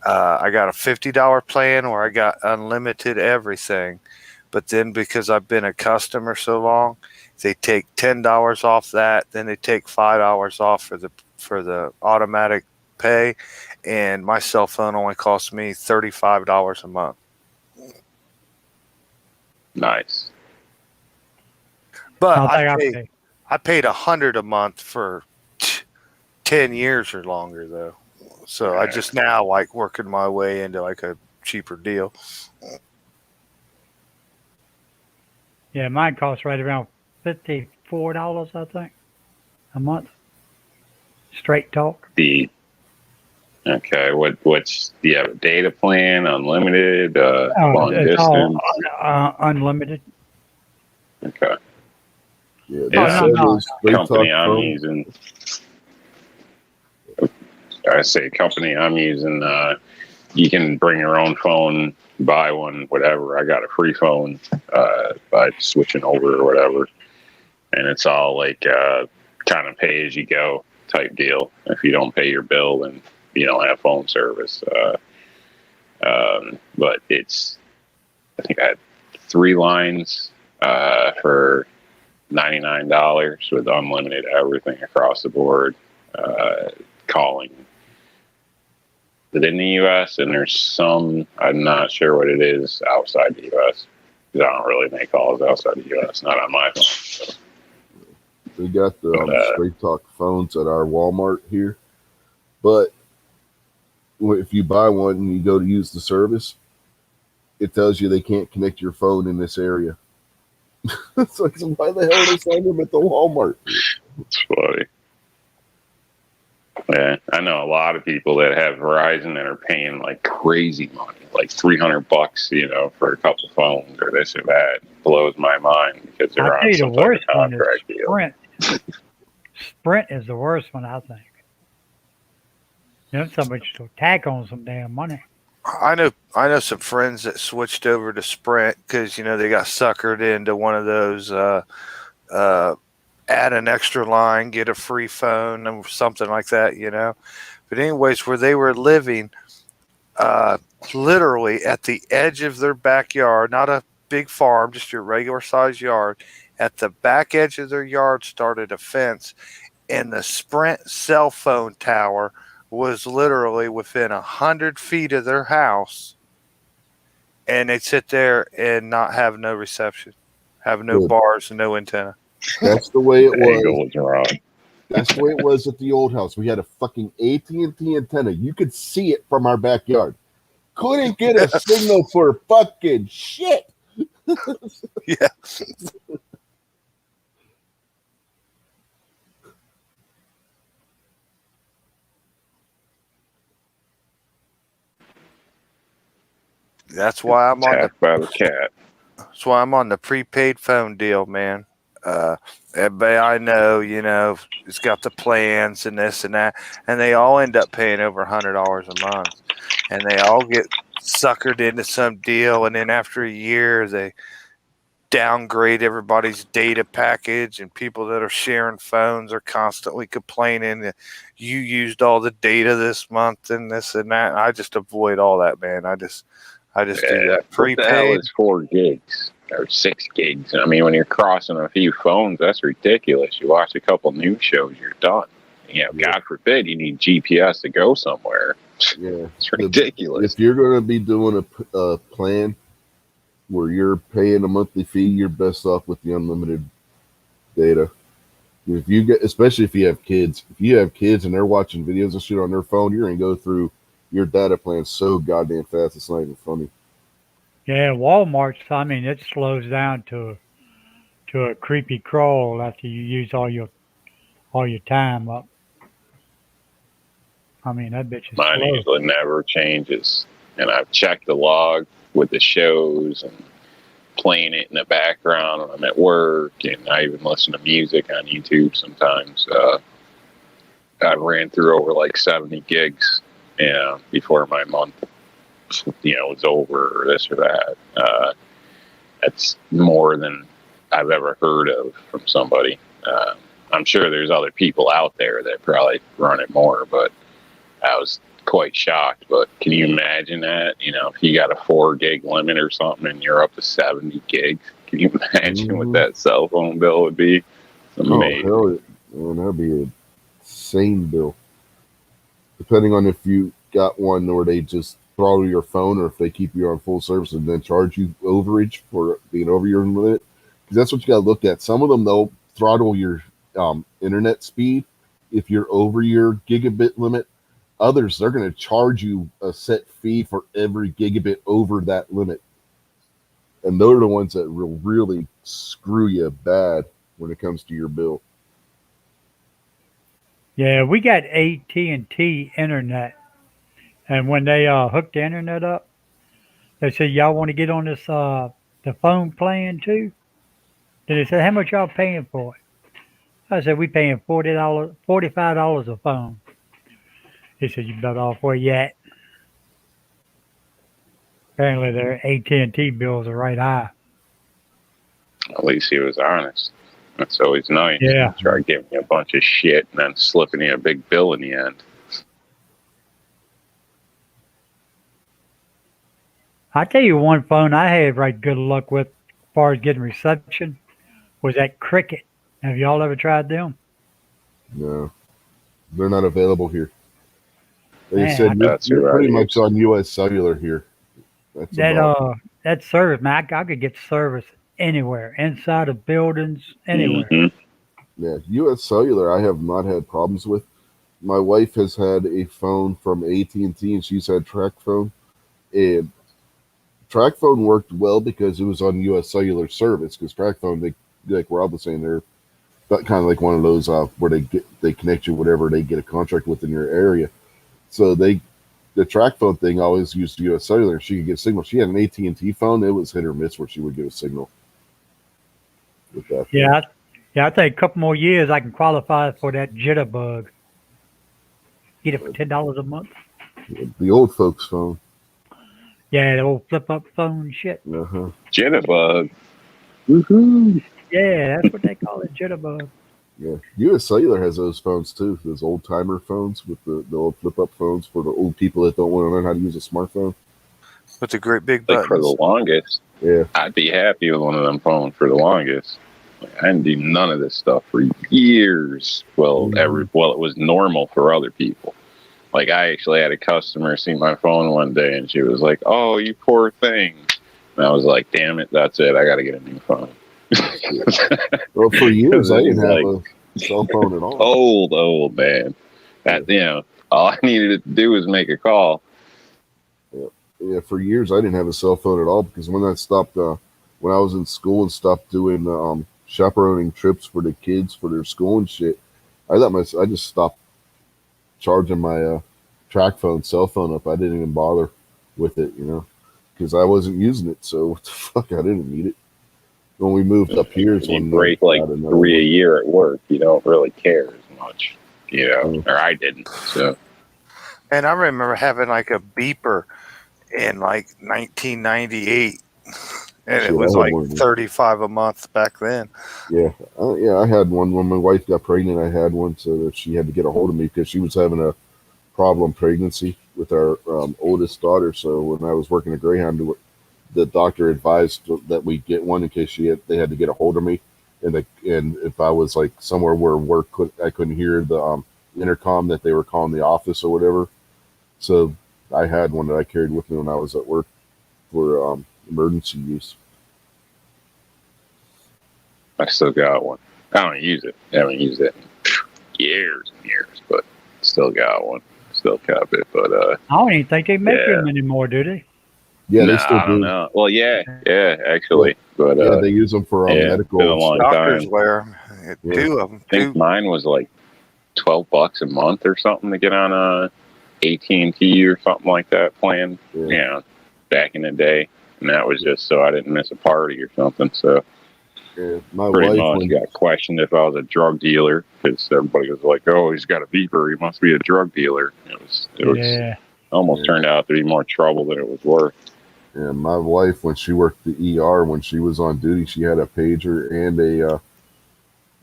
I got a $50 plan where I got unlimited everything. But then because I've been a customer so long, they take $10 off that. Then they take $5 off for the automatic pay. And my cell phone only costs me $35 a month. Nice. But I paid $100 a month for 10 years or longer though. So I just now like working my way into like a cheaper deal. Yeah, mine costs right around $54, I think, a month. Straight talk. Okay, what's do you have a data plan, unlimited, long It's distance? all unlimited. Okay. Yeah, Company I'm using. I say company I'm using. You can bring your own phone, buy one, whatever. I got a free phone by switching over or whatever, and it's all like kind of pay as you go type deal. If you don't pay your bill, then you don't have phone service. But I think I had 3 lines for $99 with unlimited everything across the board, calling within the U.S. and there's some, I'm not sure what it is outside the U.S. because I don't really make calls outside the U.S. Not on my phone. So. We got the Straight Talk phones at our Walmart here, but if you buy one and you go to use the service, it tells you they can't connect your phone in this area. It's like, so why the hell are they selling them at the Walmart? It's funny. Yeah, I know a lot of people that have Verizon that are paying like crazy money, like $300, you know, for a couple phones or this or that. It blows my mind because they're I'll tell on you some the type worst of one is contract deal. Sprint. Sprint is the worst one, I think. You know, somebody should tack on some damn money. I know some friends that switched over to Sprint because, you know, they got suckered into one of those add an extra line, get a free phone or something like that, you know. But anyways, where they were living, literally at the edge of their backyard, not a big farm, just your regular size yard, at the back edge of their yard started a fence, and the Sprint cell phone tower was literally within 100 feet of their house, and they'd sit there and not have no reception, have no Good. bars and no antenna. That's the way it The angle was. was wrong. That's the way it was at the old house. We had a fucking AT&T antenna. You could see it from our backyard. Couldn't get a signal for fucking shit. Yeah. That's why I'm on the Attacked by the cat. That's why I'm on the prepaid phone deal, man. Everybody I know, you know, it's got the plans and this and that, and they all end up paying over $100 a month, and they all get suckered into some deal, and then after a year, they downgrade everybody's data package, and people that are sharing phones are constantly complaining that you used all the data this month and this and that. I just avoid all that, man. I just do that What the hell prepaid. is 4 gigs or 6 gigs? I mean, when you're crossing a few phones, that's ridiculous. You watch a couple news shows, you're done. You know, God forbid you need GPS to go somewhere. Yeah. It's ridiculous. If you're going to be doing a plan where you're paying a monthly fee, you're best off with the unlimited data. If you get, especially if you have kids, and they're watching videos and shit on their phone, you're going to go through your data plan so goddamn fast. It's not even funny. Yeah, Walmart's, I mean, it slows down to a creepy crawl after you use all your time up. I mean, that bitch is Mine slow. usually never changes. And I've checked the log with the shows and playing it in the background when I'm at work, and I even listen to music on YouTube sometimes. I ran through over like 70 gigs, you know, before my month, you know, was over or this or that. That's more than I've ever heard of from somebody. I'm sure there's other people out there that probably run it more, but I was quite shocked. But can you imagine that? You know, if you got a 4 gig limit or something and you're up to 70 gigs, can you imagine what that cell phone bill would be? It's amazing. Oh, hell yeah. Man, that'd be an insane bill. Depending on if you got one where they just throttle your phone or if they keep you on full service and then charge you overage for being over your limit. Because that's what you got to look at. Some of them, they'll throttle your internet speed if you're over your gigabit limit. Others, they're going to charge you a set fee for every gigabit over that limit. And those are the ones that will really screw you bad when it comes to your bill. Yeah, we got AT&T internet, and when they hooked the internet up, they said, "Y'all want to get on this the phone plan too?" Then they said, "How much y'all paying for it?" I said, "We paying $45 a phone." He said, "You better off where you at." Apparently, their AT&T bills are right high. At least he was honest. That's always nice. Yeah. Try giving you a bunch of shit and then slipping you a big bill in the end. I tell you, one phone I had right good luck with, as far as getting reception, was that Cricket. Have y'all ever tried them? No, they're not available here. They Man, said That's you're who I pretty use. much on U.S. Cellular here. That's that about that service, man, I could get service anywhere, inside of buildings, anywhere. Mhm. yeah. U.S. Cellular, I have not had problems with. My wife has had a phone from AT&T, and she's had track phone, and track phone worked well because it was on U.S. Cellular service. Because track phone, they like Rob was saying, they're kind of like one of those where they connect you whatever they get a contract with in your area. So the track phone thing always used U.S. Cellular. She could get signal. She had an AT&T phone. It was hit or miss where she would get a signal with that. Yeah, I think a couple more years I can qualify for that Jitterbug. Get it for $10 a month. The old folks phone. Yeah, the old flip up phone shit. Uh-huh. Jitterbug. Woohoo! Yeah, that's what they call it, Jitterbug. Yeah. U.S. Cellular has those phones too. Those old timer phones with the old flip up phones for the old people that don't want to learn how to use a smartphone. With the great big Like for the buttons. longest, Yeah. I'd be happy with one of them phones for the longest. Like, I didn't do none of this stuff for years. Well, Mhm. it was normal for other people. Like I actually had a customer see my phone one day, and she was like, "Oh, you poor thing." And I was like, "Damn it, that's it. I got to get a new phone." Well, for years I didn't have Like, a cell phone at all. old man. That all I needed to do was make a call. Yeah, for years I didn't have a cell phone at all because when I stopped, when I was in school and stopped doing chaperoning trips for the kids for their school and shit, I just stopped charging my track phone cell phone up. I didn't even bother with it, because I wasn't using it. So what the fuck, I didn't need it. When we moved up here, is You when break I like got another 3 a one. year at work. You don't really care as much, Mm. or I didn't. So And I remember having like a beeper in like 1998. And Shit, it I was had like one of them. 35 a month back then. Yeah, I had one when my wife got pregnant. I had one so that she had to get a hold of me because she was having a problem pregnancy with our oldest daughter. So when I was working at Greyhound, the doctor advised that we get one in case they had to get a hold of me, and if I was like somewhere where I couldn't hear the intercom that they were calling the office or whatever. So I had one that I carried with me when I was at work for emergency use. I still got one. I don't use it. I haven't used it in years and years, but still got one. Still kept it. But I don't even think they make Yeah. them anymore, do they? Yeah, no, they still I don't do. know. Well, yeah, actually, but Yeah, they use them for yeah, medical been a and long stuff. Doctors time. wear 'em. Yeah. Two of them. I think mine was like $12 a month or something to get on a AT&T or something like that plan. Yeah. Back in the day, and that was just so I didn't miss a party or something. So Yeah, my pretty wife much got questioned if I was a drug dealer because everybody was like, "Oh, he's got a beeper. He must be a drug dealer." It was Yeah. almost turned out to be more trouble than it was worth. Yeah, my wife, when she worked the ER, when she was on duty, she had a pager and a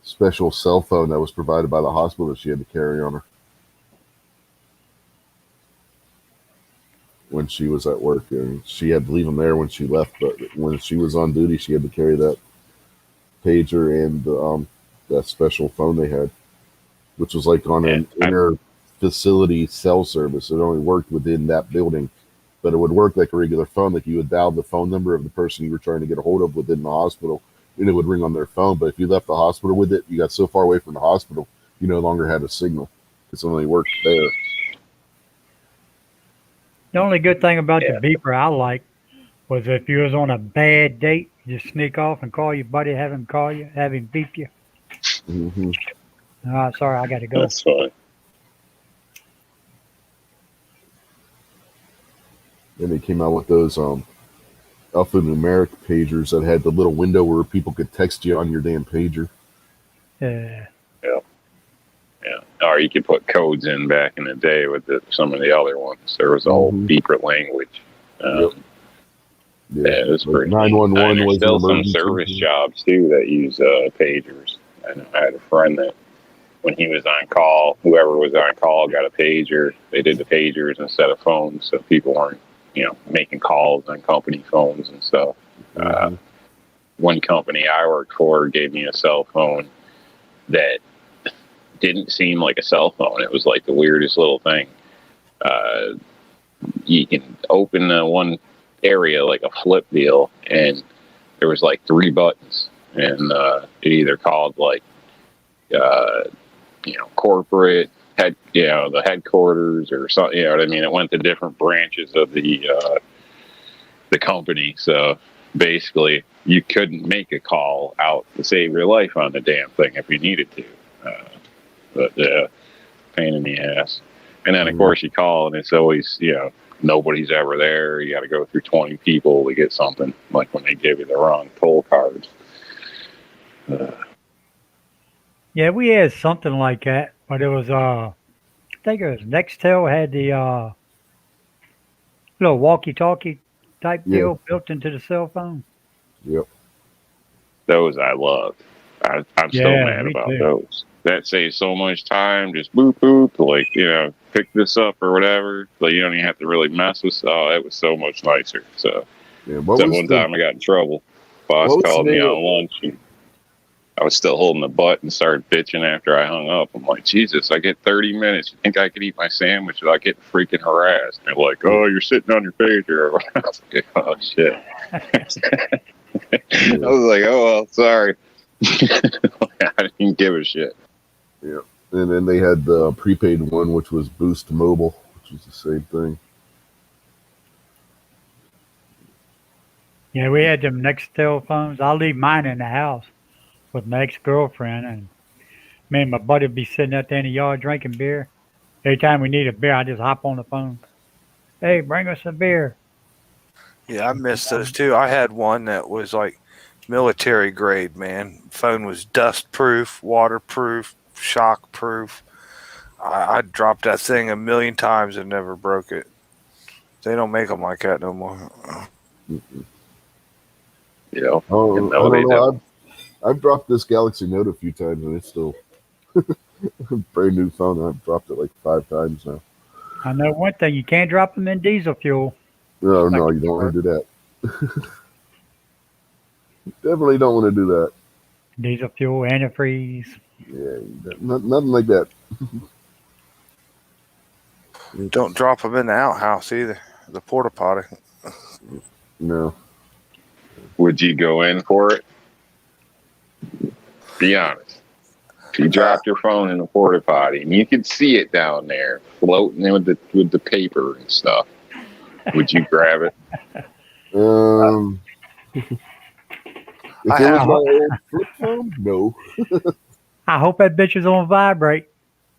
special cell phone that was provided by the hospital that she had to carry on her when she was at work. And she had to leave them there when she left, but when she was on duty, she had to carry that pager and that special phone they had, which was like on an inner facility cell service. It only worked within that building. But it would work like a regular phone. Like you would dial the phone number of the person you were trying to get a hold of within the hospital, and it would ring on their phone. But if you left the hospital with it, you got so far away from the hospital, you no longer had a signal. It's only worked there. The only good thing about Yeah. the beeper I liked was if you was on a bad date, you just sneak off and call your buddy, have him call you, have him beep you. Mm-hmm. Sorry, I got to go. That's fine. Then they came out with those alphanumeric pagers that had the little window where people could text you on your damn pager. Yeah. Yeah, or you could put codes in back in the day with some of the other ones. There was a whole Mhm. beeper language. Yep. Yeah, it was Like pretty. 911 There's was still an some emergency. service jobs too that use pagers. I know I had a friend that when he was on call, whoever was on call got a pager. They did the pagers instead of phones, so people weren't making calls on company phones and stuff. Mhm. One company I worked for gave me a cell phone that didn't seem like a cell phone. It was like the weirdest little thing. You can open one area like a flip deal, and there was like 3 buttons, and it either called like corporate the headquarters or something. You know what I mean? It went to different branches of the company. So basically, you couldn't make a call out to save your life on the damn thing if you needed to. But pain in the ass. And then of course you call, and it's always nobody's ever there. You got to go through 20 people to get something. Like when they give you the wrong toll cards. Yeah, we had something like that, but it was I think it was Nextel had the little walkie-talkie type Yeah. deal built into the cell phone. Yep. Those I love. I'm still Yeah, mad me about too. those. That saves so much time. Just boop boop, like pick this up or whatever. Like you don't even have to really mess with. Oh, it was so much nicer. So, Yeah. one time I got in trouble. Boss what was called the me name on lunch. And I was still holding the butt and started bitching after I hung up. I'm like, Jesus, I get 30 minutes. You think I could eat my sandwich without getting freaking harassed? And they're like, oh, you're sitting on your pager. I was like, oh shit. I was like, oh well, sorry. I didn't give a shit. Yeah. And then they had the prepaid one, which was Boost Mobile, which was the same thing. Yeah, we had them Nextel phones. I'll leave mine in the house with my ex-girlfriend, and me and my buddy would be sitting out there in the yard drinking beer. Every time we need a beer, I just hop on the phone. Hey, bring us a beer. Yeah, I missed those too. I had one that was like military grade, man. Phone was dust proof, waterproof, shock proof. I dropped that thing a million times and never broke it. They don't make them like that no more. Oh, And I don't they know. don't. I've dropped this Galaxy Note a few times, and it's still a brand new phone. I've dropped it like 5 times now. I know one thing, you can't drop them in diesel fuel. No, you don't want to do that. Definitely don't want to do that. Diesel fuel, antifreeze. Yeah, nothing like that. Don't drop them in the outhouse either. The porta potty. No. Would you go in for it? Be honest. If you dropped your phone in a porta potty and you could see it down there floating with the paper and stuff, would you grab it? If it was my old flip phone, no. I hope that bitch is on vibrate,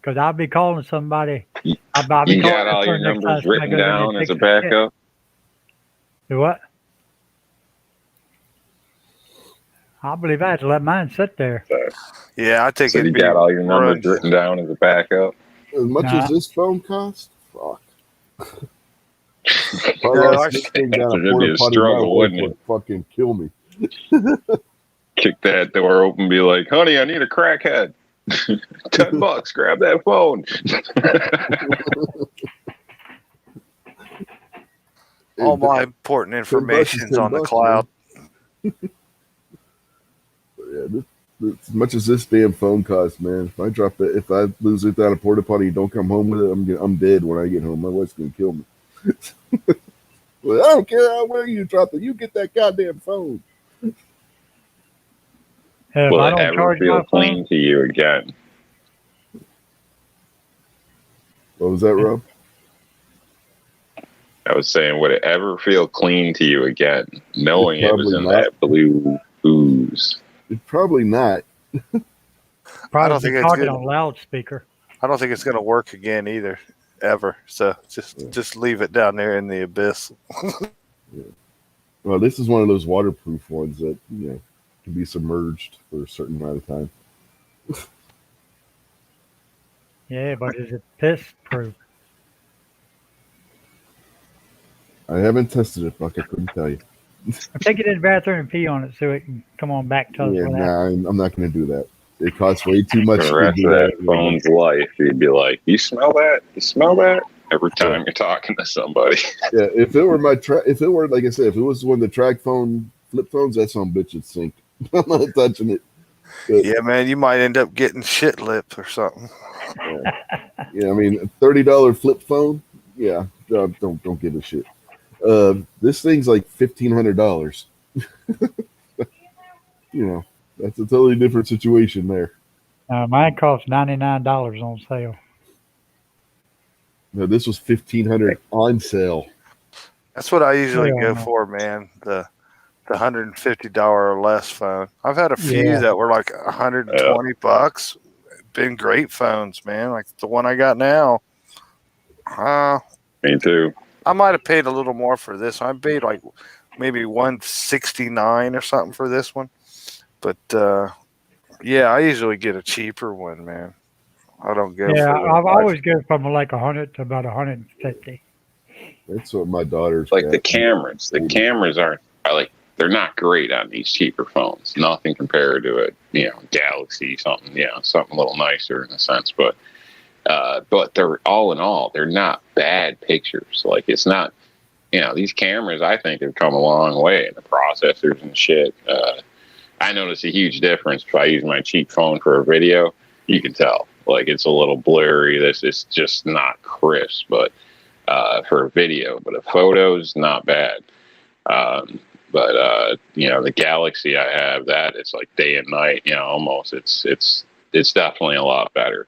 because I'll be calling somebody. I'll be You calling got that all your person next numbers time written I go there down and as a fix my shit. backup? Do what? I believe I had to let mine sit there. Yeah, I think So you it'd be got all your numbers run. written down as a backup? As much Nah. as this phone costs, fuck. If I No, lost I- this thing down a It'd be porta a potty, struggle, my wife wouldn't it? would fucking kill me. Kick that door open, be like, honey, I need a crackhead. $10, grab that phone. All my important information's on the $10, cloud. Yeah, as much as this damn phone costs, man. If I lose it down a porta potty, don't come home with it, I'm dead when I get home. My wife's gonna kill me. Well, I don't care where you drop it. You get that goddamn phone. If Will I it don't ever charge feel my clean phone, to you again? What was that, Rob? I was saying, would it ever feel clean to you again, knowing it was Probably in not. that blue ooze? Probably not. probably don't think be it's talking good. on loudspeaker. I don't think it's going to work again either, ever. So just leave it down there in the abyss. Well, this is one of those waterproof ones that can be submerged for a certain amount of time. Yeah, but is it piss proof? I haven't tested it, Buck. I couldn't tell you. Take it in the bathroom and pee on it so it can come on back to us. Yeah, What happened. nah, I'm not going to do that. It costs way too much For the to rest do of that that. phone's life, you'd be like, you smell that? You smell that? every time you're talking to somebody. Yeah, if it were if it were like I said, if it was one of the track phone flip phones, that some bitch would sink. I'm not touching it. But, Yeah, man, you might end up getting shit lips or something. yeah, I mean, $30 flip phone. Yeah, don't give a shit. This thing's like $1,500. You know, that's a totally different situation there. Mine cost $99 on sale. No, this was $1,500 on sale. That's what I usually Yeah, go no. for, man. The $150 or less phone. I've had a few Yeah. that were like $120. Been great phones, man. Like the one I got now. Me too. I might have paid a little more for this. I paid like maybe $169 or something for this one. But yeah, I usually get a cheaper one, man. I don't go Yeah, for I've always go from like 100 to about 150. That's what my daughter's Like got. the cameras. The cameras aren't they're not great on these cheaper phones. Nothing compared to a Galaxy, something a little nicer in a sense. But they're all in all, they're not bad pictures. Like it's not these cameras I think have come a long way, and the processors and shit. I notice a huge difference if I use my cheap phone for a video. You can tell, like it's a little blurry. This is just not crisp, but for a video, but a photo's not bad. The Galaxy I have, that it's like day and night. Almost. It's definitely a lot better.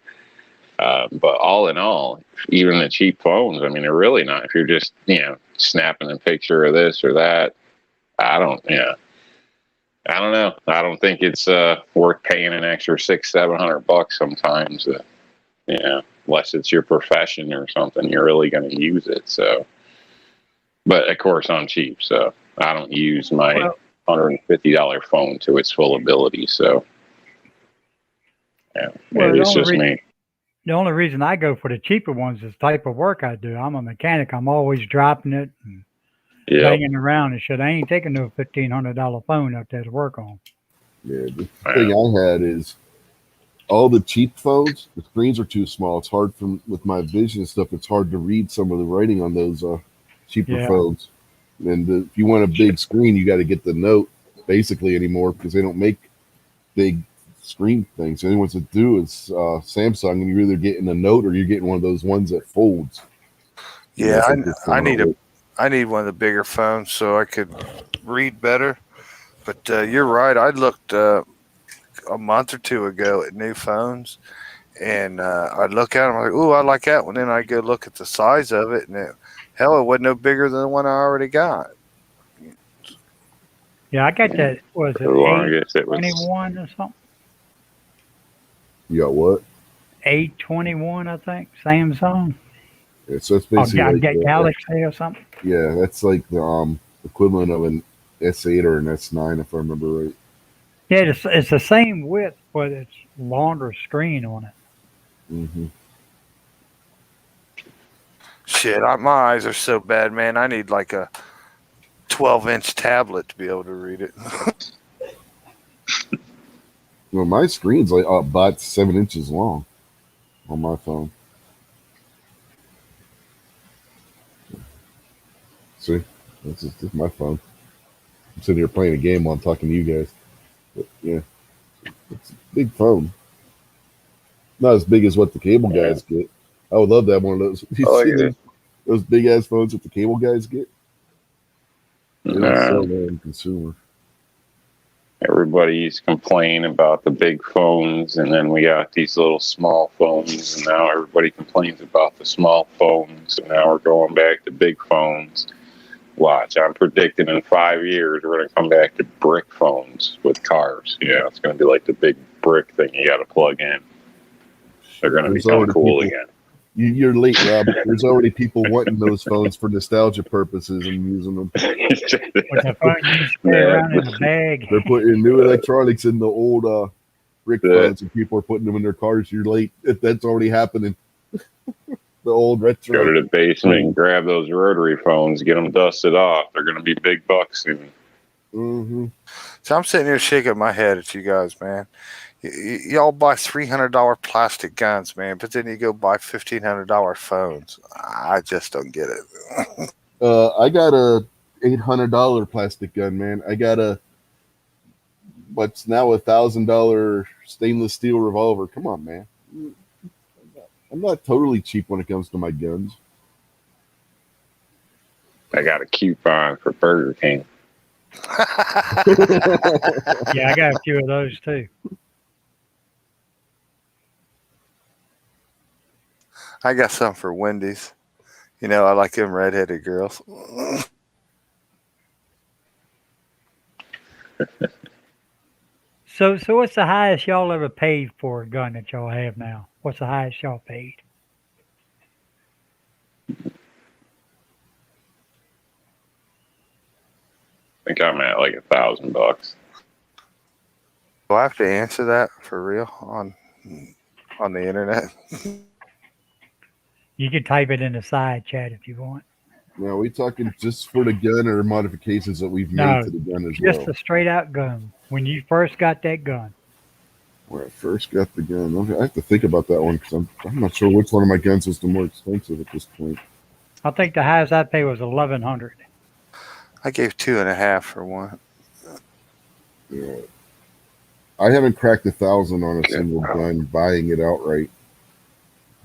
But all in all, even the cheap phones, I mean, they're really not. If you're just snapping a picture of this or that, I don't know. I don't think it's worth paying an extra $600-700 sometimes. Unless it's your profession or something, you're really going to use it. So, but of course, I'm cheap, so I don't use my $150 phone to its full ability. So, it's just me. The only reason I go for the cheaper ones is the type of work I do. I'm a mechanic. I'm always dropping it and banging around and shit. I ain't taking no $1,500 phone out there to work on. Yeah, the thing I had is all the cheap phones, the screens are too small. It's hard with my vision and stuff. It's hard to read some of the writing on those cheaper phones. And if you want a big screen, you got to get the Note basically anymore because they don't make big screen things. The only ones that do is Samsung, and you're either getting a Note or you're getting one of those ones that folds. Yeah, I need one of the bigger phones so I could read better. But you're right. I looked a month or two ago at new phones, and I'd look at them like, "Ooh, I like that one." Then I go look at the size of it, and it wasn't no bigger than the one I already got. Yeah, I got that. Was it 821 or something? You got what? 821, I think. Samsung. Yeah, so it's basically I get Galaxy or something. Yeah, that's like the equivalent of an S8 or an S9, if I remember right. Yeah, it's the same width, but it's longer screen on it. Mm-hmm. Shit, my eyes are so bad, man. I need like a 12-inch tablet to be able to read it. Well, my screen's like about 7 inches long on my phone. See, this is my phone. I'm sitting here playing a game while I'm talking to you guys. But yeah, it's a big phone. Not as big as what the cable guys get. I would love to have one of those. Those big ass phones that the cable guys get. They don't sell that in consumer. Everybody's complaining about the big phones, and then we got these little small phones, and now everybody complains about the small phones, and now we're going back to big phones. Watch, I'm predicting in 5 years we're going to come back to brick phones with cars. It's going to be like the big brick thing you got to plug in. They're going to become cool again. You're late, Rob. There's already people wanting those phones for nostalgia purposes and using them. With the phone you just carry around in a bag. They're putting new electronics in the old brick phones, and people are putting them in their cars. You're late. That's already happening. The old retro. Go to the basement and grab those rotary phones, get them dusted off. They're going to be big bucks soon. Mm-hmm. So I'm sitting here shaking my head at you guys, man. Y'all buy $300 plastic guns, man, but then you go buy $1,500 phones. I just don't get it. I got a $800 plastic gun, man. I got a what's now $1,000 stainless steel revolver. Come on, man. I'm not totally cheap when it comes to my guns. I got a coupon for Burger King. Yeah, I got a few of those too. I got some for Wendy's. You know, I like them redheaded girls. So what's the highest y'all ever paid for a gun that y'all have now? What's the highest y'all paid? I think I'm at like $1,000. Do I have to answer that for real on the internet? You can type it in the side chat if you want. Now, are we talking just for the gun or modifications that we've No, made to the gun as Just well? a straight out gun. When you first got that gun. When I first got the gun, I have to think about that one because I'm not sure which one of my guns was the more expensive at this point. I think the highest I paid was 1,100. I gave 2.5 for one. Yeah. I haven't cracked 1,000 on a single gun buying it outright,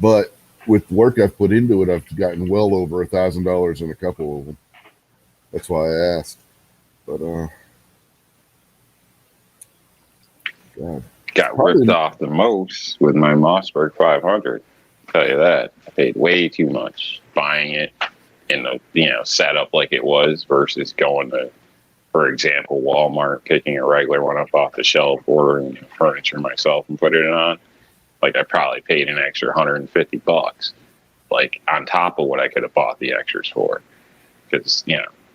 but with work I've put into it, I've gotten well over $1,000 in a couple of them. That's why I asked. But God, Got Probably- ripped off the most with my Mossberg 500. I'll tell you that. I paid way too much buying it in the setup like it was versus going to, for example, Walmart, picking a regular one up off the shelf, ordering furniture myself and putting it on. Like I probably paid an extra $150, like on top of what I could have bought the extras for, because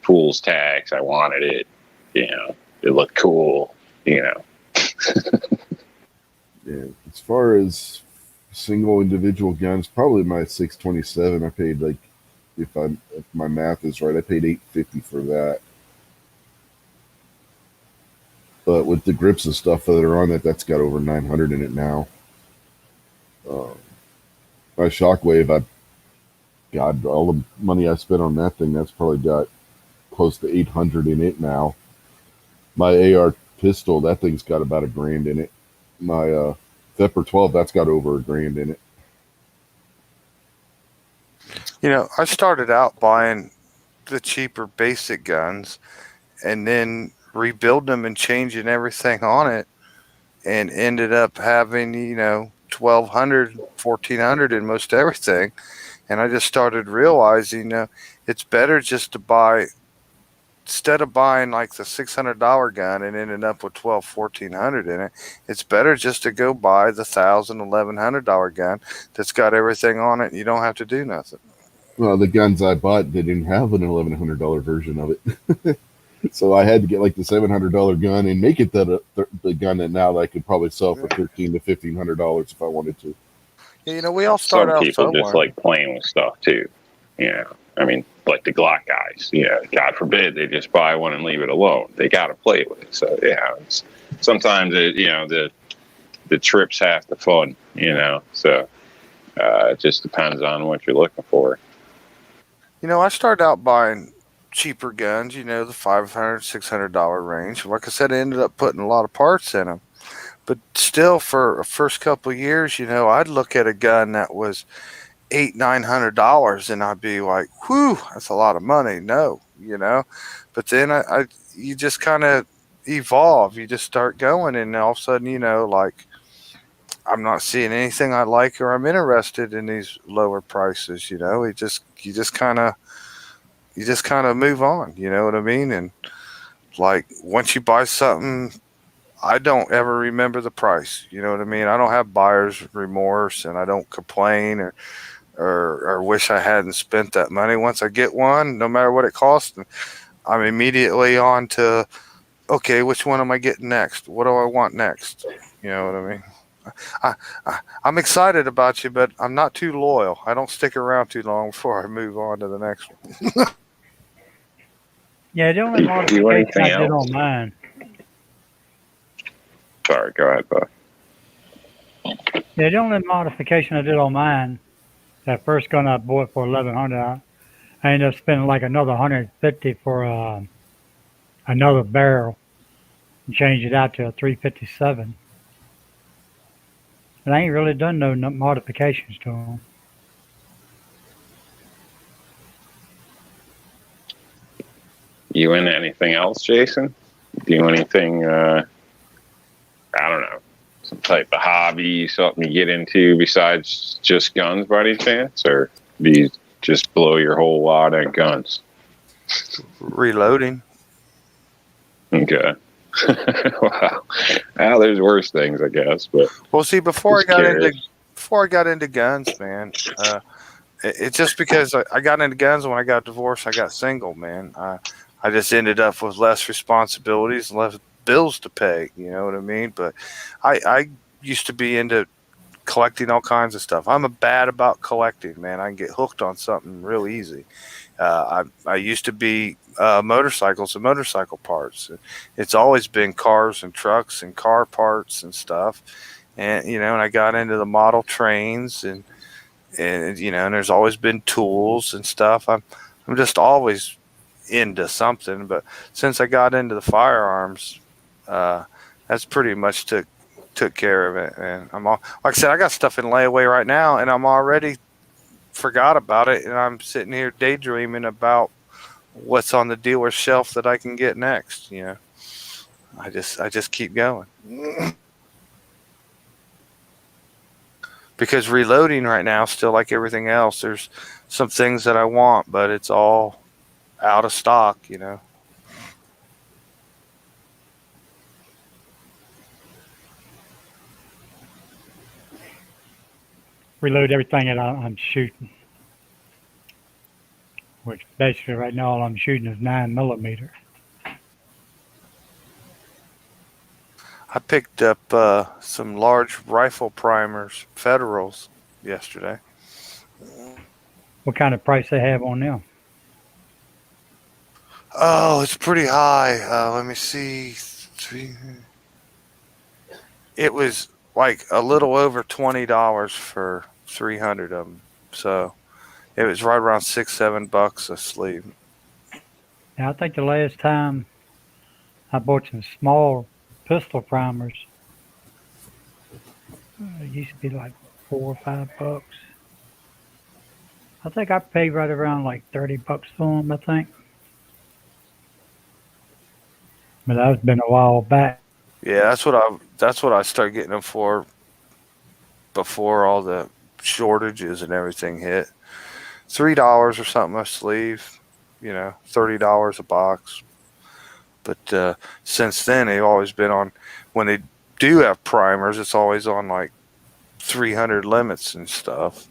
fool's tax. I wanted it. It looked cool. yeah. As far as single individual guns, probably my 627. I paid like, if my math is right, I paid $850 for that. But with the grips and stuff that are on it, that's got over 900 in it now. My Shockwave, God, all the money I spent on that thing, that's probably got close to 800 in it now. My AR pistol, that thing's got about $1,000 in it. My Pepper 12, that's got over $1,000 in it. I started out buying the cheaper basic guns and then rebuilding them and changing everything on it, and ended up having, 1,200, 1,400 in most everything. And I just started realizing it's better just to buy, instead of buying like the $600 gun and ending up with 1,200, 1,400 in it, it's better just to go buy the $1,000, $1,100 gun that's got everything on it and you don't have to do nothing. Well, the guns I bought, they didn't have an $1,100 version of it. So I had to get like the $700 gun and make it the gun that now I could probably sell for $1,300 to $1,500 if I wanted to. We all start Some out people somewhere. just like playing with stuff too. I mean, like the Glock guys. God forbid they just buy one and leave it alone. They got to play with it. So sometimes the trips half the fun. So it just depends on what you're looking for. I started out buying cheaper guns, the $500, $600 range. Like I said, I ended up putting a lot of parts in them. But still, for the first couple of years, I'd look at a gun that was $800, $900 and I'd be like, whew, that's a lot of money. No, But then you just kind of evolve. You just start going, and all of a sudden, like, I'm not seeing anything I like or I'm interested in these lower prices. You just kind of move on. You know what I mean? And like, once you buy something, I don't ever remember the price. You know what I mean? I don't have buyer's remorse, and I don't complain or wish I hadn't spent that money. Once I get one, no matter what it costs, I'm immediately on to, okay, which one am I getting next? What do I want next? You know what I mean? I'm excited about you, but I'm not too loyal. I don't stick around too long before I move on to the next one. Yeah, the only Do modification anything I did else? on mine, Sorry, go ahead, Buck. Yeah, the only modification I did on mine, that first gun I bought for 1100, I ended up spending like another 150 for another barrel and changed it out to a 357. And I ain't really done no modifications to them. You into anything else, Jason? Do anything? I don't know, some type of hobby, something you get into besides just guns, by any chance, or do you just blow your whole wad at guns? Reloading. Okay. Wow. Well, there's worse things, I guess. But Well, see, before I Just got curious. into guns, man, it's just because I got into guns when I got divorced. I got single, man. I just ended up with less responsibilities and less bills to pay. You know what I mean? But I used to be into collecting all kinds of stuff. I'm bad about collecting, man. I can get hooked on something real easy. I used to be motorcycles and motorcycle parts. It's always been cars and trucks and car parts and stuff. And and I got into the model trains and and there's always been tools and stuff. I'm just always into something. But since I got into the firearms, that's pretty much took care of it. And like I said, I got stuff in layaway right now, and I'm already forgot about it, and I'm sitting here daydreaming about what's on the dealer's shelf that I can get next. I just keep going because reloading right now, still like everything else, there's some things that I want, but it's all out of stock. Reload everything that I'm shooting, which basically right now all I'm shooting is 9mm. I picked up some large rifle primers, Federals, yesterday. What kind of price they have on them? Oh, it's pretty high. Let me see. It was like a little over $20 for 300 of them. So it was right around $6-7 a sleeve. Now I think the last time I bought some small pistol primers, it used to be like $4 or $5. I think I paid right around like $30 for them, I think. But that's been a while back. Yeah, that's what I started getting them for before all the shortages and everything hit. $3 or something a sleeve, $30 a box. But since then, they've always been on. When they do have primers, it's always on like 300 limits and stuff.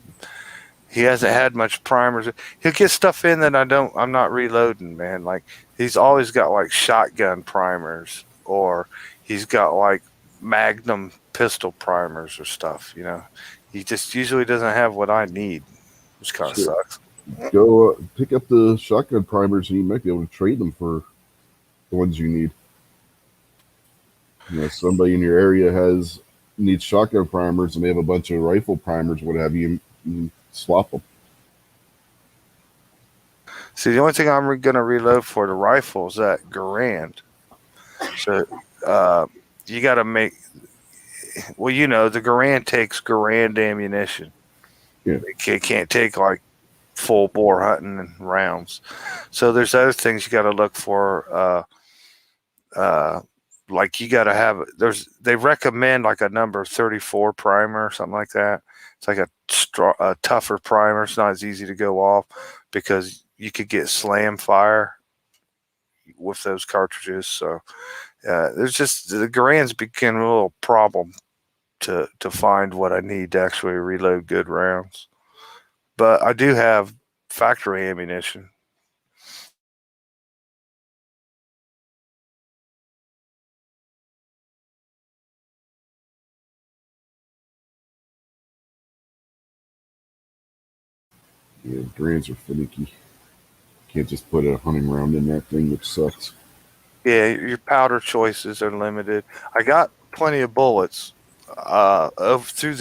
He hasn't had much primers. He'll get stuff in that I'm not reloading, man. Like he's always got like shotgun primers, or he's got like Magnum pistol primers or stuff. He just usually doesn't have what I need, which kind of sucks. Go pick up the shotgun primers, and you might be able to trade them for the ones you need. Somebody in your area needs shotgun primers, and they have a bunch of rifle primers. What have you? Swap them. See, the only thing I'm going to reload for the rifle is that Garand. So you got to make. Well, the Garand takes Garand ammunition. Yeah. It can't take like full bore hunting and rounds. So there's other things you got to look for. Like you got to have. They recommend like a number 34 primer or something like that. It's like a tougher primer. It's not as easy to go off because you could get slam fire with those cartridges. So there's just the Garand's became a little problem to find what I need to actually reload good rounds. But I do have factory ammunition. Yeah, Garands are finicky. Can't just put a hunting round in that thing, which sucks. Yeah, your powder choices are limited. I got plenty of bullets. through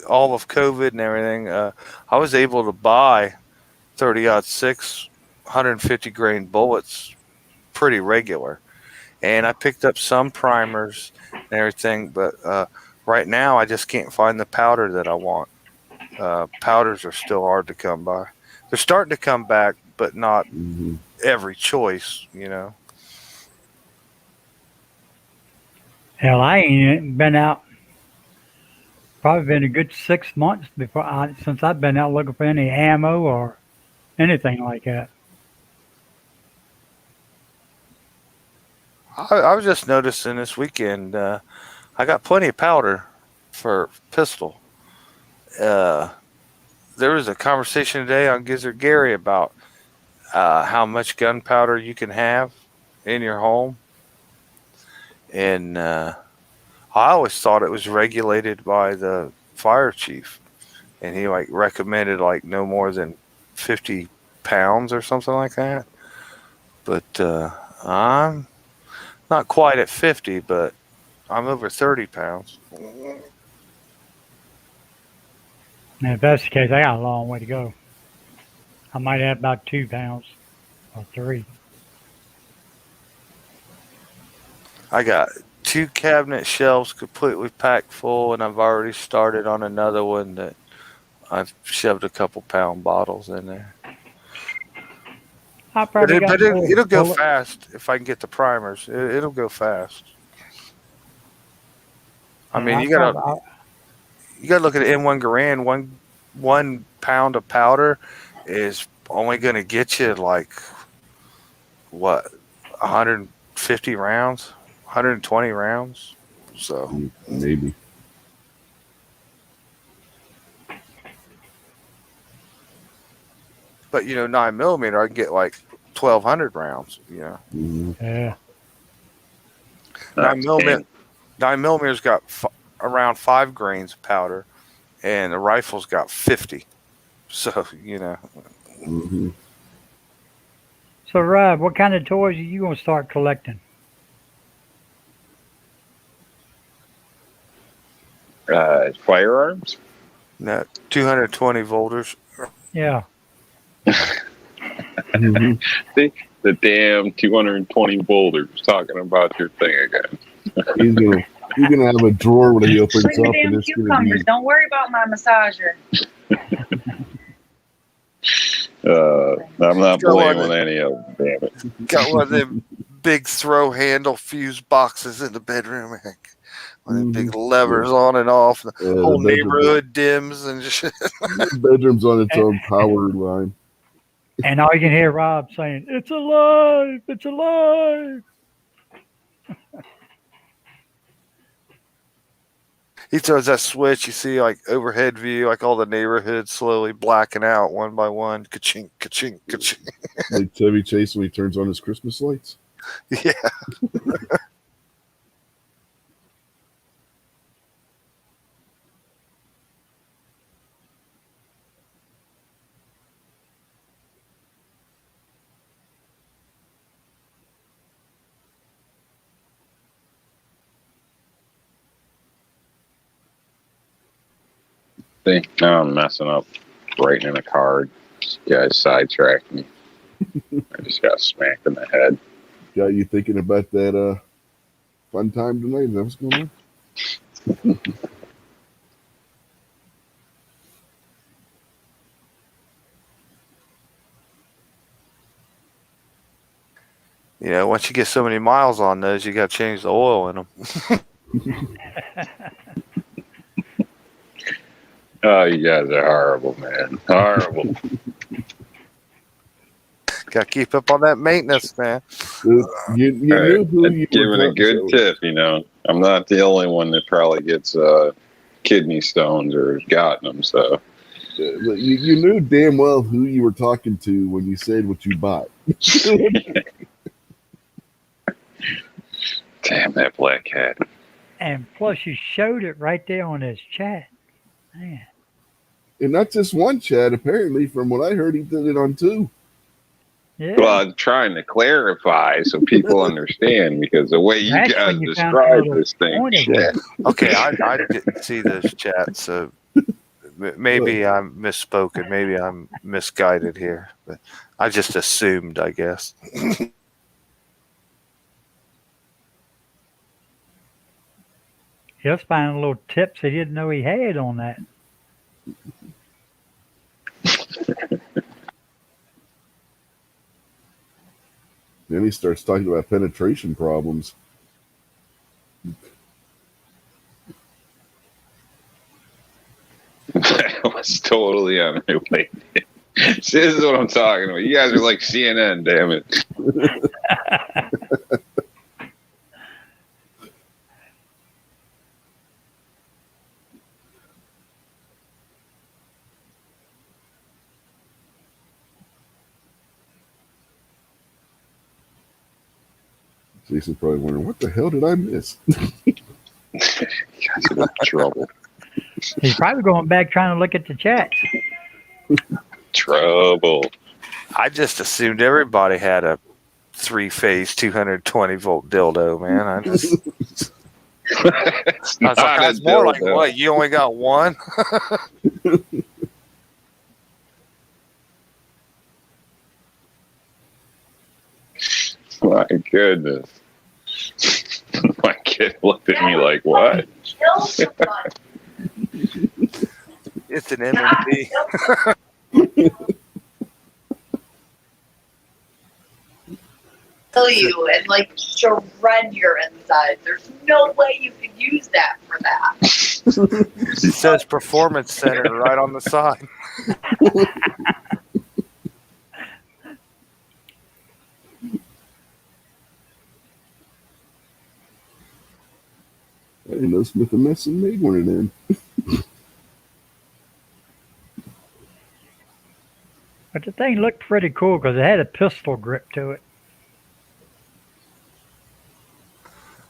all of COVID and everything, I was able to buy 30-06 150 grain bullets pretty regular, and I picked up some primers and everything, but right now I just can't find the powder that I want. Powders are still hard to come by. They're starting to come back, but not Mhm. every choice, you know. Hell, I ain't been out. Probably been a good 6 months since I've been out looking for any ammo or anything like that. I was just noticing this weekend, I got plenty of powder for pistol. There was a conversation today on Gizzard Gary about how much gunpowder you can have in your home, and I always thought it was regulated by the fire chief, and he like recommended like no more than 50 pounds or something like that. But I'm not quite at 50, but I'm over 30 pounds. And if that's the case, I got a long way to go. I might have about 2 pounds or 3. I got 2 cabinet shelves completely packed full, and I've already started on another one that I've shoved a couple pound bottles in there. I probably got more It'll go bullet- fast if I can get the primers. It'll go fast. I mean, you gotta look at M1 Garand. One pound of powder is only going to get you like what 150 rounds, 120 rounds. So Maybe. but 9mm, I can get like 1,200 rounds. Mhm. Yeah. 9mm's got around 5 grains of powder, and the rifle's got 50. So Mhm. So, Rob, what kind of toys are you going to start collecting? Firearms. that 220 volters. Yeah. Mhm. The damn 220 boulders talking about your thing again. He's gonna have a drawer when he opens Bring the up, and damn it's gonna cucumbers. be. Don't worry about my massager. I'm not Go playing on with any of them. Damn it. Got one of them big throw handle fuse boxes in the bedroom. One of them big levers on and off. The whole the bedroom- neighborhood dims and just the bedroom's on its own power line. And all you can hear Rob saying, "It's alive! It's alive!" he throws that switch. You see like overhead view, like all the neighborhoods slowly blacking out one by one. Ka-chink, ka-chink, ka-chink. Like Chevy Chase when he turns on his Christmas lights. Yeah. See, now I'm messing up writing in a card. This guy sidetracked me. I just got smacked in the head. Got you thinking about that fun time tonight? Is that what's going on? Once you get so many miles on those, you got to change the oil in them. Oh, you guys are horrible, man. Horrible. Got to keep up on that maintenance, man. You All knew right. who you Giving were a talking good to. tip, I'm not the only one that probably gets kidney stones or has gotten them. So You knew damn well who you were talking to when you said what you bought. damn that black cat. And plus, you showed it right there on his chat. Man. And not just one chat. Apparently, from what I heard, he did it on 2. Yeah. Well, I'm trying to clarify so people understand because the way you That's guys when you found a describe little this thing, point of shit. it. Okay, I didn't see those chats, so maybe I'm misspoken. Maybe I'm misguided here, but I just assumed, I guess. He was finding little tips he didn't know he had on that. Then he starts talking about penetration problems. That was totally unrelated. This is what I'm talking about. You guys are like CNN, damn it. Jason's probably wondering, what the hell did I miss? You guys are in trouble. He's probably going back trying to look at the chats. Trouble. I just assumed everybody had a 3-phase 220-volt dildo, man. I It's was like, not a that's more like, dildo. what? You only got one? My goodness. My kid looked at me like, what? Kill somebody. It's an MMD. Kill you and like shred your insides. There's no way you could use that for that. It says Performance Center right on the side. I didn't know Smith & Messon made one of them. But the thing looked pretty cool because it had a pistol grip to it.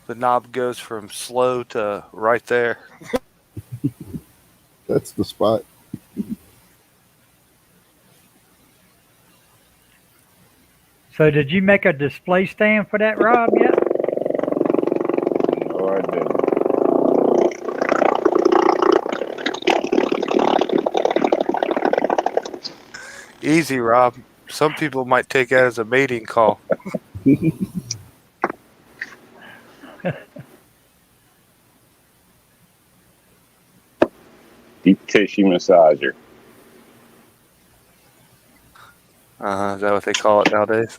The knob goes from slow to right there. That's the spot. So did you make a display stand for that, Rob, yet? No, I didn't. Easy, Rob. Some people might take that as a mating call. Deep tissue massager. Is that what they call it nowadays?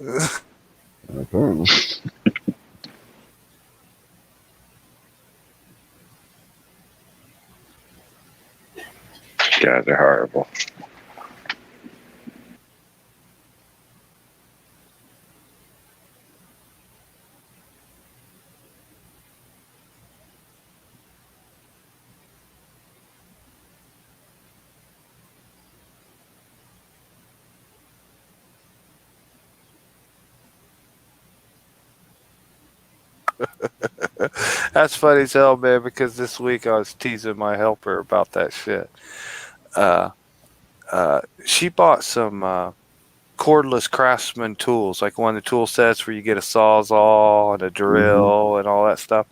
Apparently. You guys are horrible. That's funny as hell, man, because this week I was teasing my helper about that shit. She bought some cordless Craftsman tools, like one of the tool sets where you get a sawzall and a drill and all that stuff.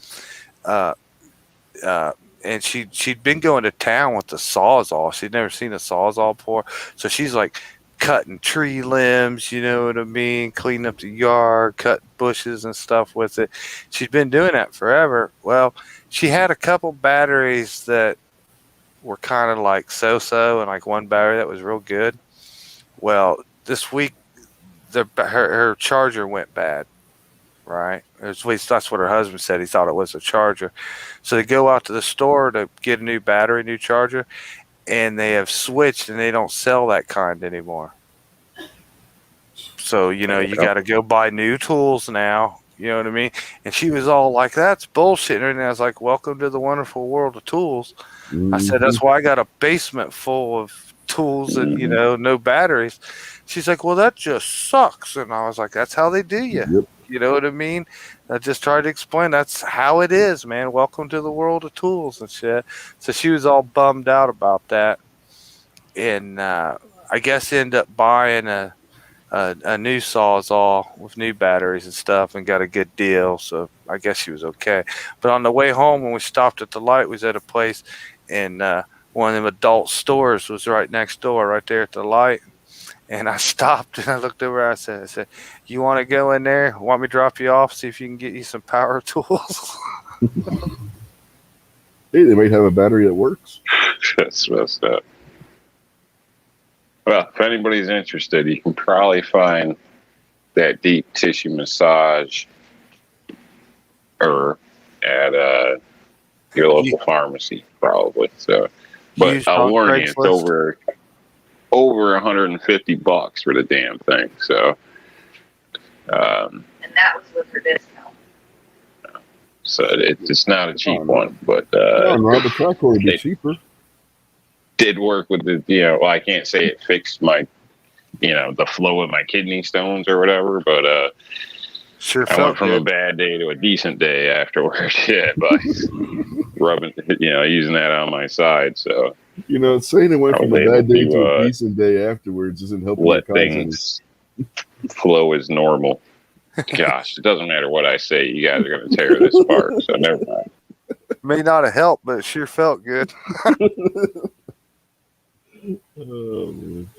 And she'd been going to town with the sawzall. She'd never seen a sawzall before. So she's like cutting tree limbs, you know what I mean? Cleaning up the yard, cutting bushes and stuff with it. She'd been doing that forever. Well, she had a couple batteries that were kind of like so-so and like one battery that was real good. Well, this week, her charger went bad. Right. At least that's what her husband said. He thought it was a charger. So they go out to the store to get a new battery, new charger, and they have switched and they don't sell that kind anymore. So, you know, you got to go buy new tools now. You know what I mean? And she was all like, that's bullshit. And I was like, welcome to the wonderful world of tools. I said, that's why I got a basement full of tools and, you know, no batteries. She's like, well, that just sucks. And I was like, that's how they do you. Yep. You know what I mean? I just tried to explain that's how it is, man. Welcome to the world of tools and shit. So she was all bummed out about that. And I guess end up buying a a new Sawzall with new batteries and stuff, and got a good deal. So I guess she was okay. But on the way home, when we stopped at the light, we was at a place, and one of them adult stores was right next door, right there at the light. And I stopped and I looked over. I said, "You want to go in there? Want me to drop you off? See if you can get you some power tools." Hey, they might have a battery that works. That's messed up. Well, if anybody's interested, you can probably find that deep tissue massage or at your local pharmacy, probably. So, but Used I'll on warn you, it's Craigslist? over $150 for the damn thing. So, And that was with her discount. it's not a cheap one, but No, Rob, the tricord would be they- cheaper. did work with the, well, I can't say it fixed my, the flow of my kidney stones or whatever, but Sure I felt went from a good. bad day to a decent day afterwards. Yeah, by rubbing, using that on my side. So Saying it went I from was a bad able day to, to a decent day afterwards isn't helping your let cause any. things flow as normal. Gosh, it doesn't matter what I say. You guys are going to tear this apart. So never mind. May not have helped, but it sure felt good. Oh, man.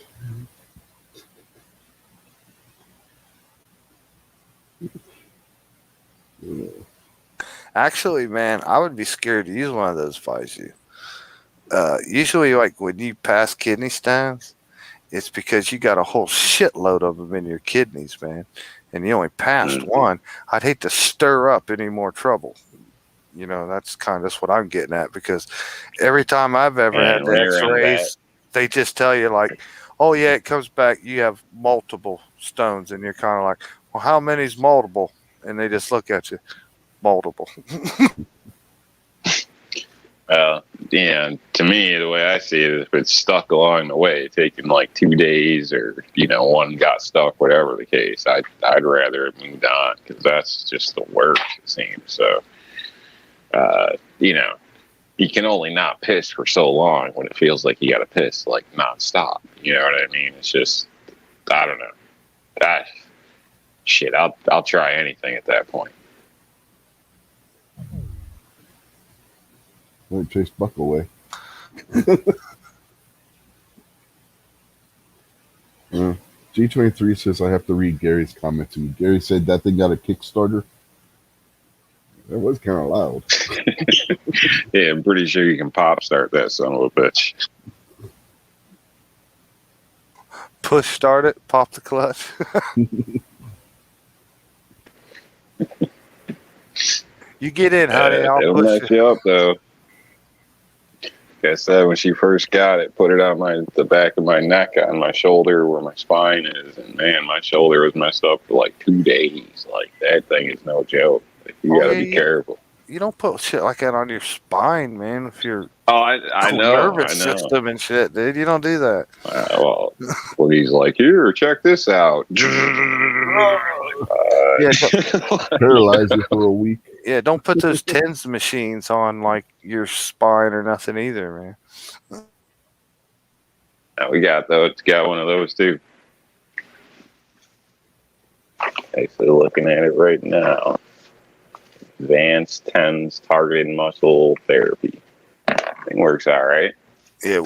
Actually, man, I would be scared to use one of those if I was you. Usually, like when you pass kidney stones, it's because you got a whole shitload of them in your kidneys, man, and you only passed one. I'd hate to stir up any more trouble. That's kind of what I'm getting at, because every time I've ever Yeah, had the when you're in X-rays, they just tell you like, "Oh yeah, it comes back. You have multiple stones," and you're kind of like, "Well, how many's multiple?" And they just look at you, multiple. To me, the way I see it is if it's stuck along the way, taking like 2 days or, one got stuck, whatever the case, I'd rather it moved on, because that's just the worst, it seems. So, you can only not piss for so long when it feels like you got to piss like nonstop. You know what I mean? It's just, I don't know. Shit, I'll try anything at that point. Won't chase Buck away. G23 says I have to read Gary's comment too. Gary said that thing got a Kickstarter. That was kind of loud. Yeah, I'm pretty sure you can pop start that son of a bitch. Push start it, pop the clutch. You get in, honey. I'll It'll push mess you. you up though. Like I said, when she first got it, put it on the back of my neck, on my shoulder where my spine is, and man, my shoulder was messed up for like 2 days. Like, that thing is no joke. Like, you gotta be careful. You don't put shit like that on your spine, man. If you're Oh, I know. nervous system and shit, dude, you don't do that. Well, he's like, here, check this out. Yeah, Paralyzed you for a week. yeah, don't put those TENS machines on like your spine or nothing either, man. We got one of those too. Actually, looking at it right now. Advanced TENS targeted muscle therapy. Thing works all right. Yeah,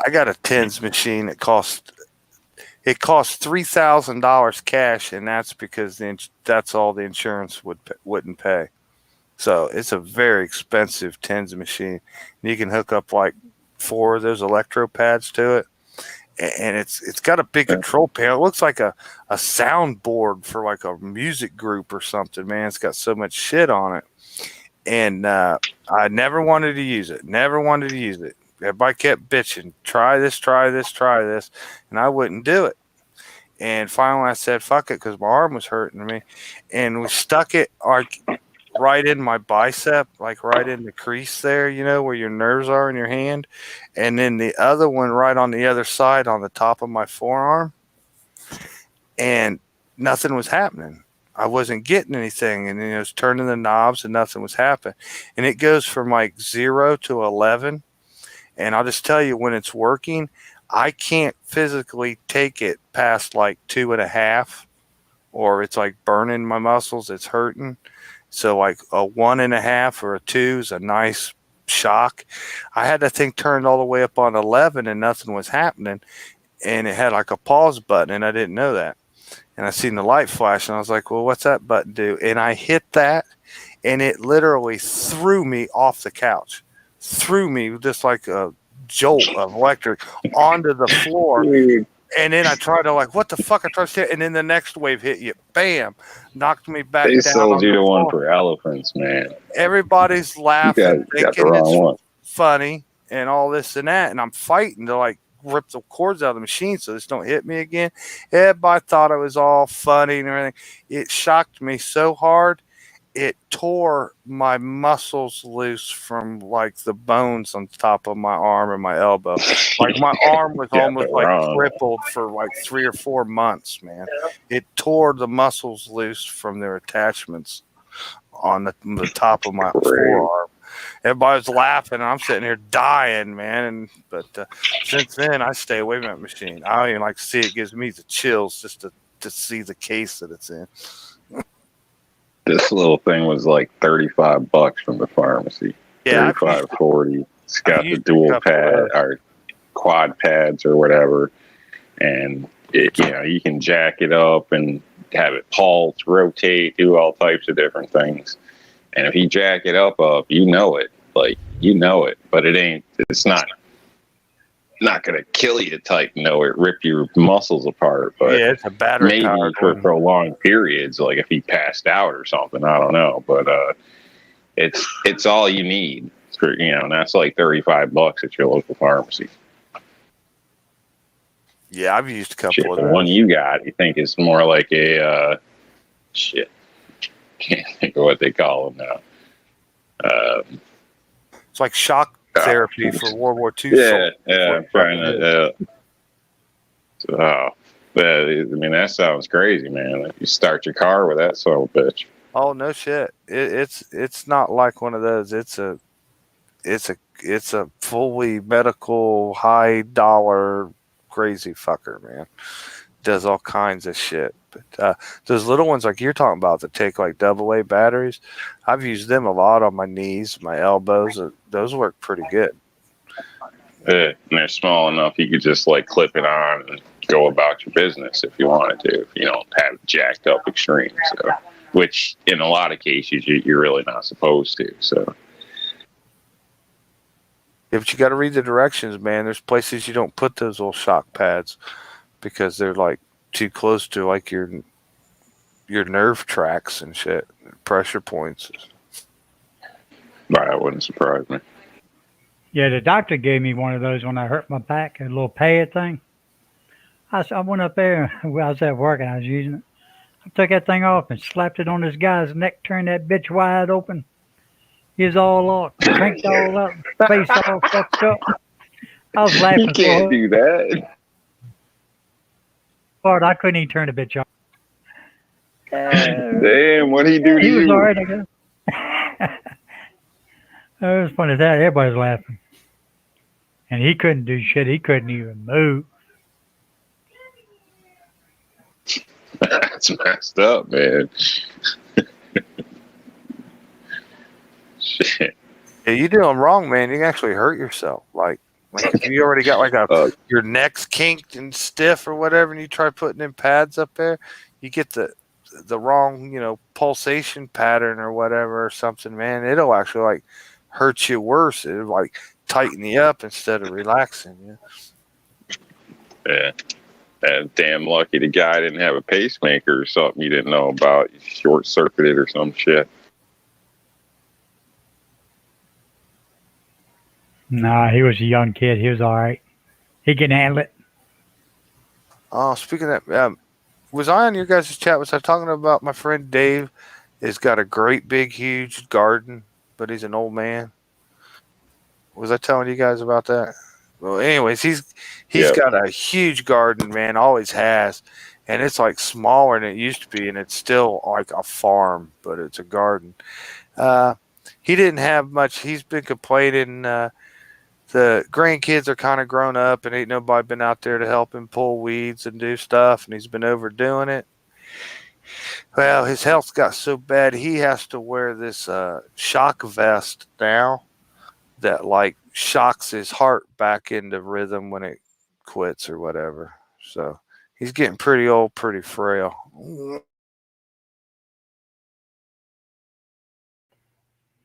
I got a TENS machine. It cost $3,000 cash, and that's because that's all the insurance wouldn't pay. So it's a very expensive TENS machine. You can hook up like 4 of those electro pads to it, and it's got a big control panel. It looks like a soundboard for like a music group or something, man. It's got so much shit on it. And I never wanted to use it. Everybody kept bitching, try this. And I wouldn't do it. And finally I said, fuck it, because my arm was hurting me. And we stuck it like right in my bicep, like right in the crease there, where your nerves are in your hand. And then the other one right on the other side on the top of my forearm. And nothing was happening. I wasn't getting anything. And I was turning the knobs and nothing was happening. And it goes from like 0 to 11. And I'll just tell you, when it's working, I can't physically take it past like 2.5, or it's like burning my muscles. It's hurting. So like a 1.5 or a 2 is a nice shock. I had that thing turned all the way up on 11 and nothing was happening. And it had like a pause button and I didn't know that. And I seen the light flash and I was like, well, what's that button do? And I hit that and it literally threw me off the couch. Threw me just like a jolt of electric onto the floor. And then I tried to like, what the fuck? I tried to say, and then the next wave hit you. Bam. Knocked me back They down. sold you the the one floor. for elephants, man. Everybody's laughing, You got the thinking wrong it's one. funny and all this and that. And I'm fighting to like rip the cords out of the machine so this don't hit me again. Everybody thought it was all funny and everything. It shocked me so hard. It tore my muscles loose from like the bones on top of my arm and my elbow. Like my arm was Got almost the like wrong. crippled for like 3 or 4 months, man. It tore the muscles loose from their attachments on the top of my Great. forearm. Everybody's laughing. I'm sitting here dying, man. But since then, I stay away from that machine. I don't even like to see it. It gives me the chills just to see the case that it's in. This little thing was like $35 from the pharmacy. Yeah, 35, 40. It's got the used a dual couple of pad those. or quad pads or whatever. And it, you can jack it up and have it pulse, rotate, do all types of different things. And if you jack it up, you know it. Like, you know it. But it's not going to kill you type it rip your muscles apart. But Yeah, it's a battery maybe powered for one. prolonged periods, like if he passed out or something, I don't know. But it's all you need for, and that's like $35 at your local pharmacy. Yeah, I've used a couple Shit, of the those. one you got, you think is more like a shit. Can't think of what they call them now. It's like shock therapy for World War II. Yeah, soldiers. I'm trying to. I mean, that sounds crazy, man. Like you start your car with that son of a bitch. Oh no shit! It's not like one of those. It's a fully medical, high dollar, crazy fucker, man. Does all kinds of shit. But those little ones like you're talking about that take like AA batteries, I've used them a lot on my knees, my elbows. Those work pretty good. And they're small enough you could just like clip it on and go about your business if you wanted to. If you don't have it jacked up extreme, so which in a lot of cases you're really not supposed to. So Yeah, but you got to read the directions, man. There's places you don't put those little shock pads because they're like too close to like your nerve tracks and shit, pressure points. that wouldn't surprise me. Yeah, the doctor gave me one of those when I hurt my back, a little pad thing. I went up there, I was at work and I was using it. I took that thing off and slapped it on this guy's neck, turned that bitch wide open. He was all cranked all up, face all fucked up. I was laughing You can't so do that. hard I couldn't even turn the bitch off. Damn, what did he do to He was you? all right, I guess. It was funny that everybody's laughing. And he couldn't do shit. He couldn't even move. That's messed up, man. Shit. Yeah, you do them wrong, man. You can actually hurt yourself. Like if you already got like your neck's kinked and stiff or whatever, and you try putting in pads up there, you get the wrong, pulsation pattern or whatever or something, man. It'll actually like hurt you worse. It'll like tighten you up instead of relaxing you. Yeah. And damn lucky the guy didn't have a pacemaker or something you didn't know about. You short circuited or some shit. Nah, he was a young kid. He was all right. He can handle it. Oh, speaking of that, was I on your guys' chat? Was I talking about my friend Dave? Has got a great big huge garden, but he's an old man. Was I telling you guys about that? Well, anyways, he's got a huge garden, man. Always has, and it's like smaller than it used to be, and it's still like a farm, but it's a garden. He didn't have much. He's been complaining the grandkids are kind of grown up and ain't nobody been out there to help him pull weeds and do stuff, and he's been overdoing it. Well, his health got so bad he has to wear this shock vest now that like shocks his heart back into rhythm when it quits or whatever. So he's getting pretty old, pretty frail.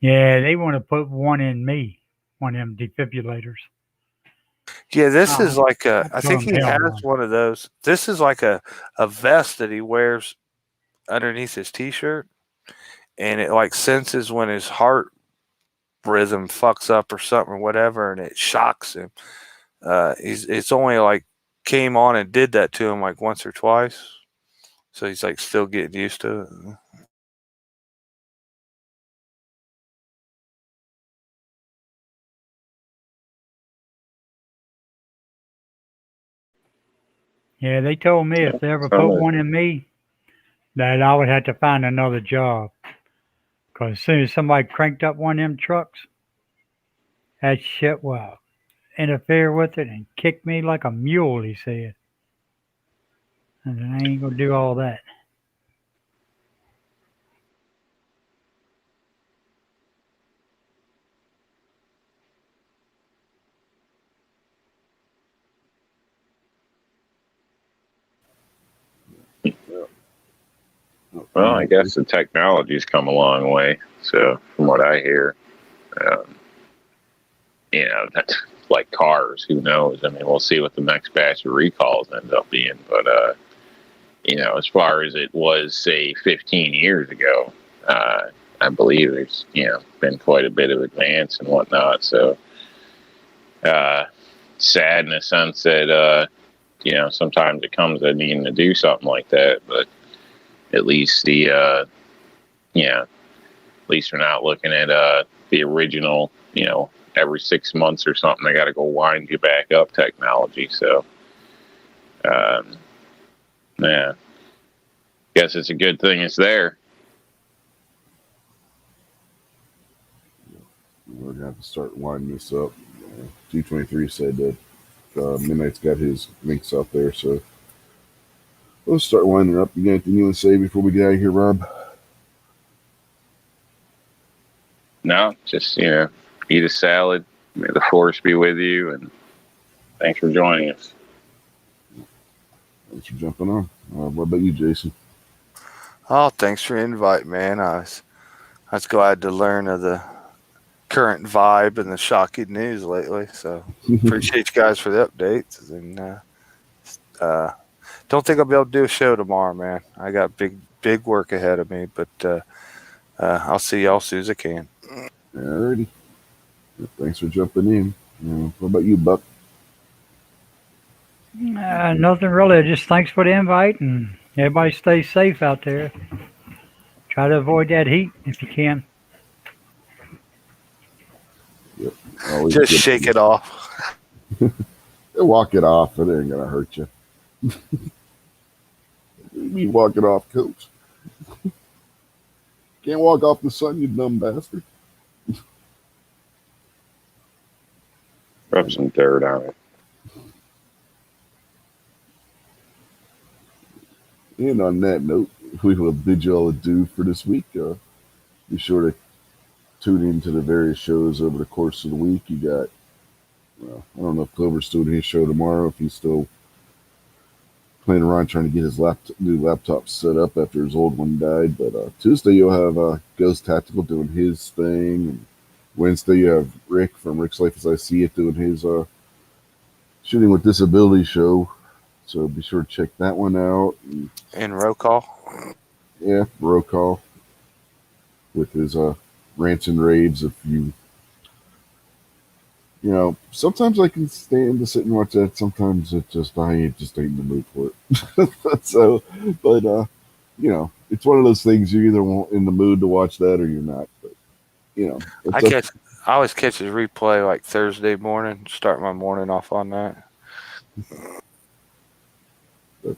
Yeah, they want to put one in me, one of them defibrillators. Yeah, this is like a. I I think told he him, hell has no. one of those. This is like a vest that he wears underneath his t-shirt, and it like senses when his heart rhythm fucks up or something or whatever, and it shocks him. It's only like came on and did that to him like once or twice, so he's like still getting used to it. Yeah, they told me if they ever put one in me, that I would have to find another job. Because as soon as somebody cranked up one of them trucks, that shit will interfere with it and kick me like a mule, he said. And I ain't going to do all that. Well, I guess the technology's come a long way. So, from what I hear, that's like cars. Who knows? I mean, we'll see what the next batch of recalls ends up being. But, as far as it was, say, 15 years ago, I believe there's, been quite a bit of advance and whatnot. So, sad in the sense that, sometimes it comes to needing to do something like that. But at least at least we're not looking at the original, every 6 months or something. They got to go wind you back up technology. So, guess it's a good thing it's there. We're going to have to start winding this up. 223 said that Midnight's got his links out there, so we'll start winding up. You got anything you want to say before we get out of here, Rob? No, just, eat a salad. May the force be with you, and thanks for joining us. Thanks for jumping on. What about you, Jason? Oh, thanks for the invite, man. I was glad to learn of the current vibe and the shocking news lately. So appreciate you guys for the updates. And don't think I'll be able to do a show tomorrow, man. I got big work ahead of me, but I'll see y'all as soon as I can. Alrighty. Thanks for jumping in. What about you, Buck? Nothing really. Just thanks for the invite, and everybody stay safe out there. Try to avoid that heat if you can. Yep. Always Just good. shake it off. Walk it off. It ain't going to hurt you. What do you mean walk it off, coach? Can't walk off the sun, you dumb bastard. Rub some dirt on it. And on that note, we will bid you all adieu for this week. Be sure to tune into the various shows over the course of the week. You got, I don't know if Clover's doing his show tomorrow, if he's still playing around trying to get his new laptop set up after his old one died. But Tuesday you'll have Ghost Tactical doing his thing. And Wednesday you have Rick from Rick's Life as I See It doing his Shooting with Disability show. So be sure to check that one out. And roll call. Yeah, roll call with his rants and raves. If sometimes I can stand to sit and watch that. Sometimes I just ain't in the mood for it. So, but it's one of those things you either in the mood to watch that or you're not. But I always catch his replay like Thursday morning. Start my morning off on that.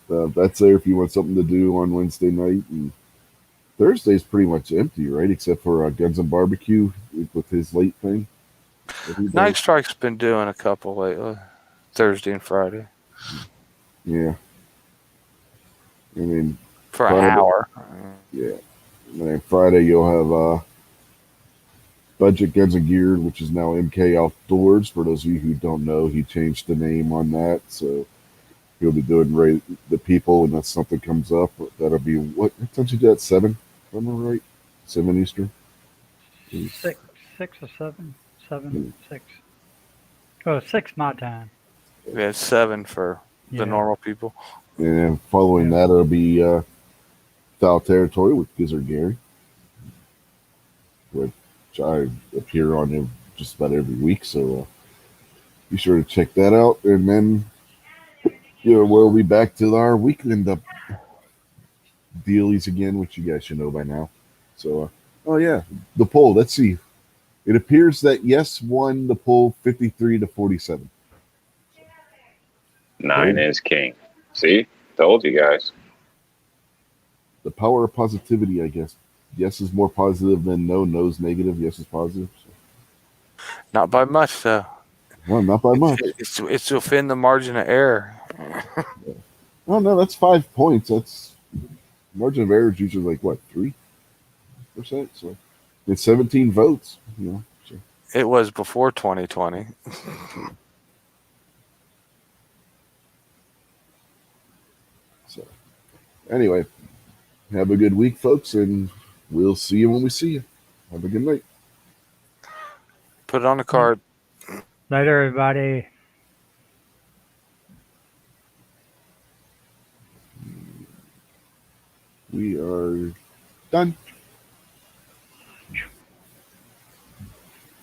But that's there if you want something to do on Wednesday night. And Thursday's pretty much empty, right? Except for Guns and Barbecue with his late thing. Every day. Night Strike's been doing a couple lately, Thursday and Friday Yeah. I mean, for Friday. an hour. Yeah. And then Friday you'll have Budget Guns and Gear, which is now MK Outdoors. For those of you who don't know, he changed the name on that, so he'll be doing the people, and if something comes up, that'll be what time you do at 7? If I'm right, 7 Eastern. 6 or 7, 7, 6. Oh, 6 my time. We had 7 for Yeah. the normal people. And then following that, it'll be Foul Territory with Gizzard Gary, which I appear on him just about every week. So be sure to check that out. And then we'll be back to our weekend dealies again, which you guys should know by now. So, oh yeah, the poll. Let's see. It appears that yes won the poll 53-47. 9 is king. See? Told you guys. The power of positivity, I guess. Yes is more positive than no. No's negative. Yes is positive. So. Not by much, though. Well, not by much. It's within the margin of error. Oh no, that's 5 points. That's margin of error is usually like what, 3%? So it's 17 votes. So. It was before 2020. So anyway, have a good week, folks, and we'll see you when we see you. Have a good night. Put it on the card. Later, everybody. We are done.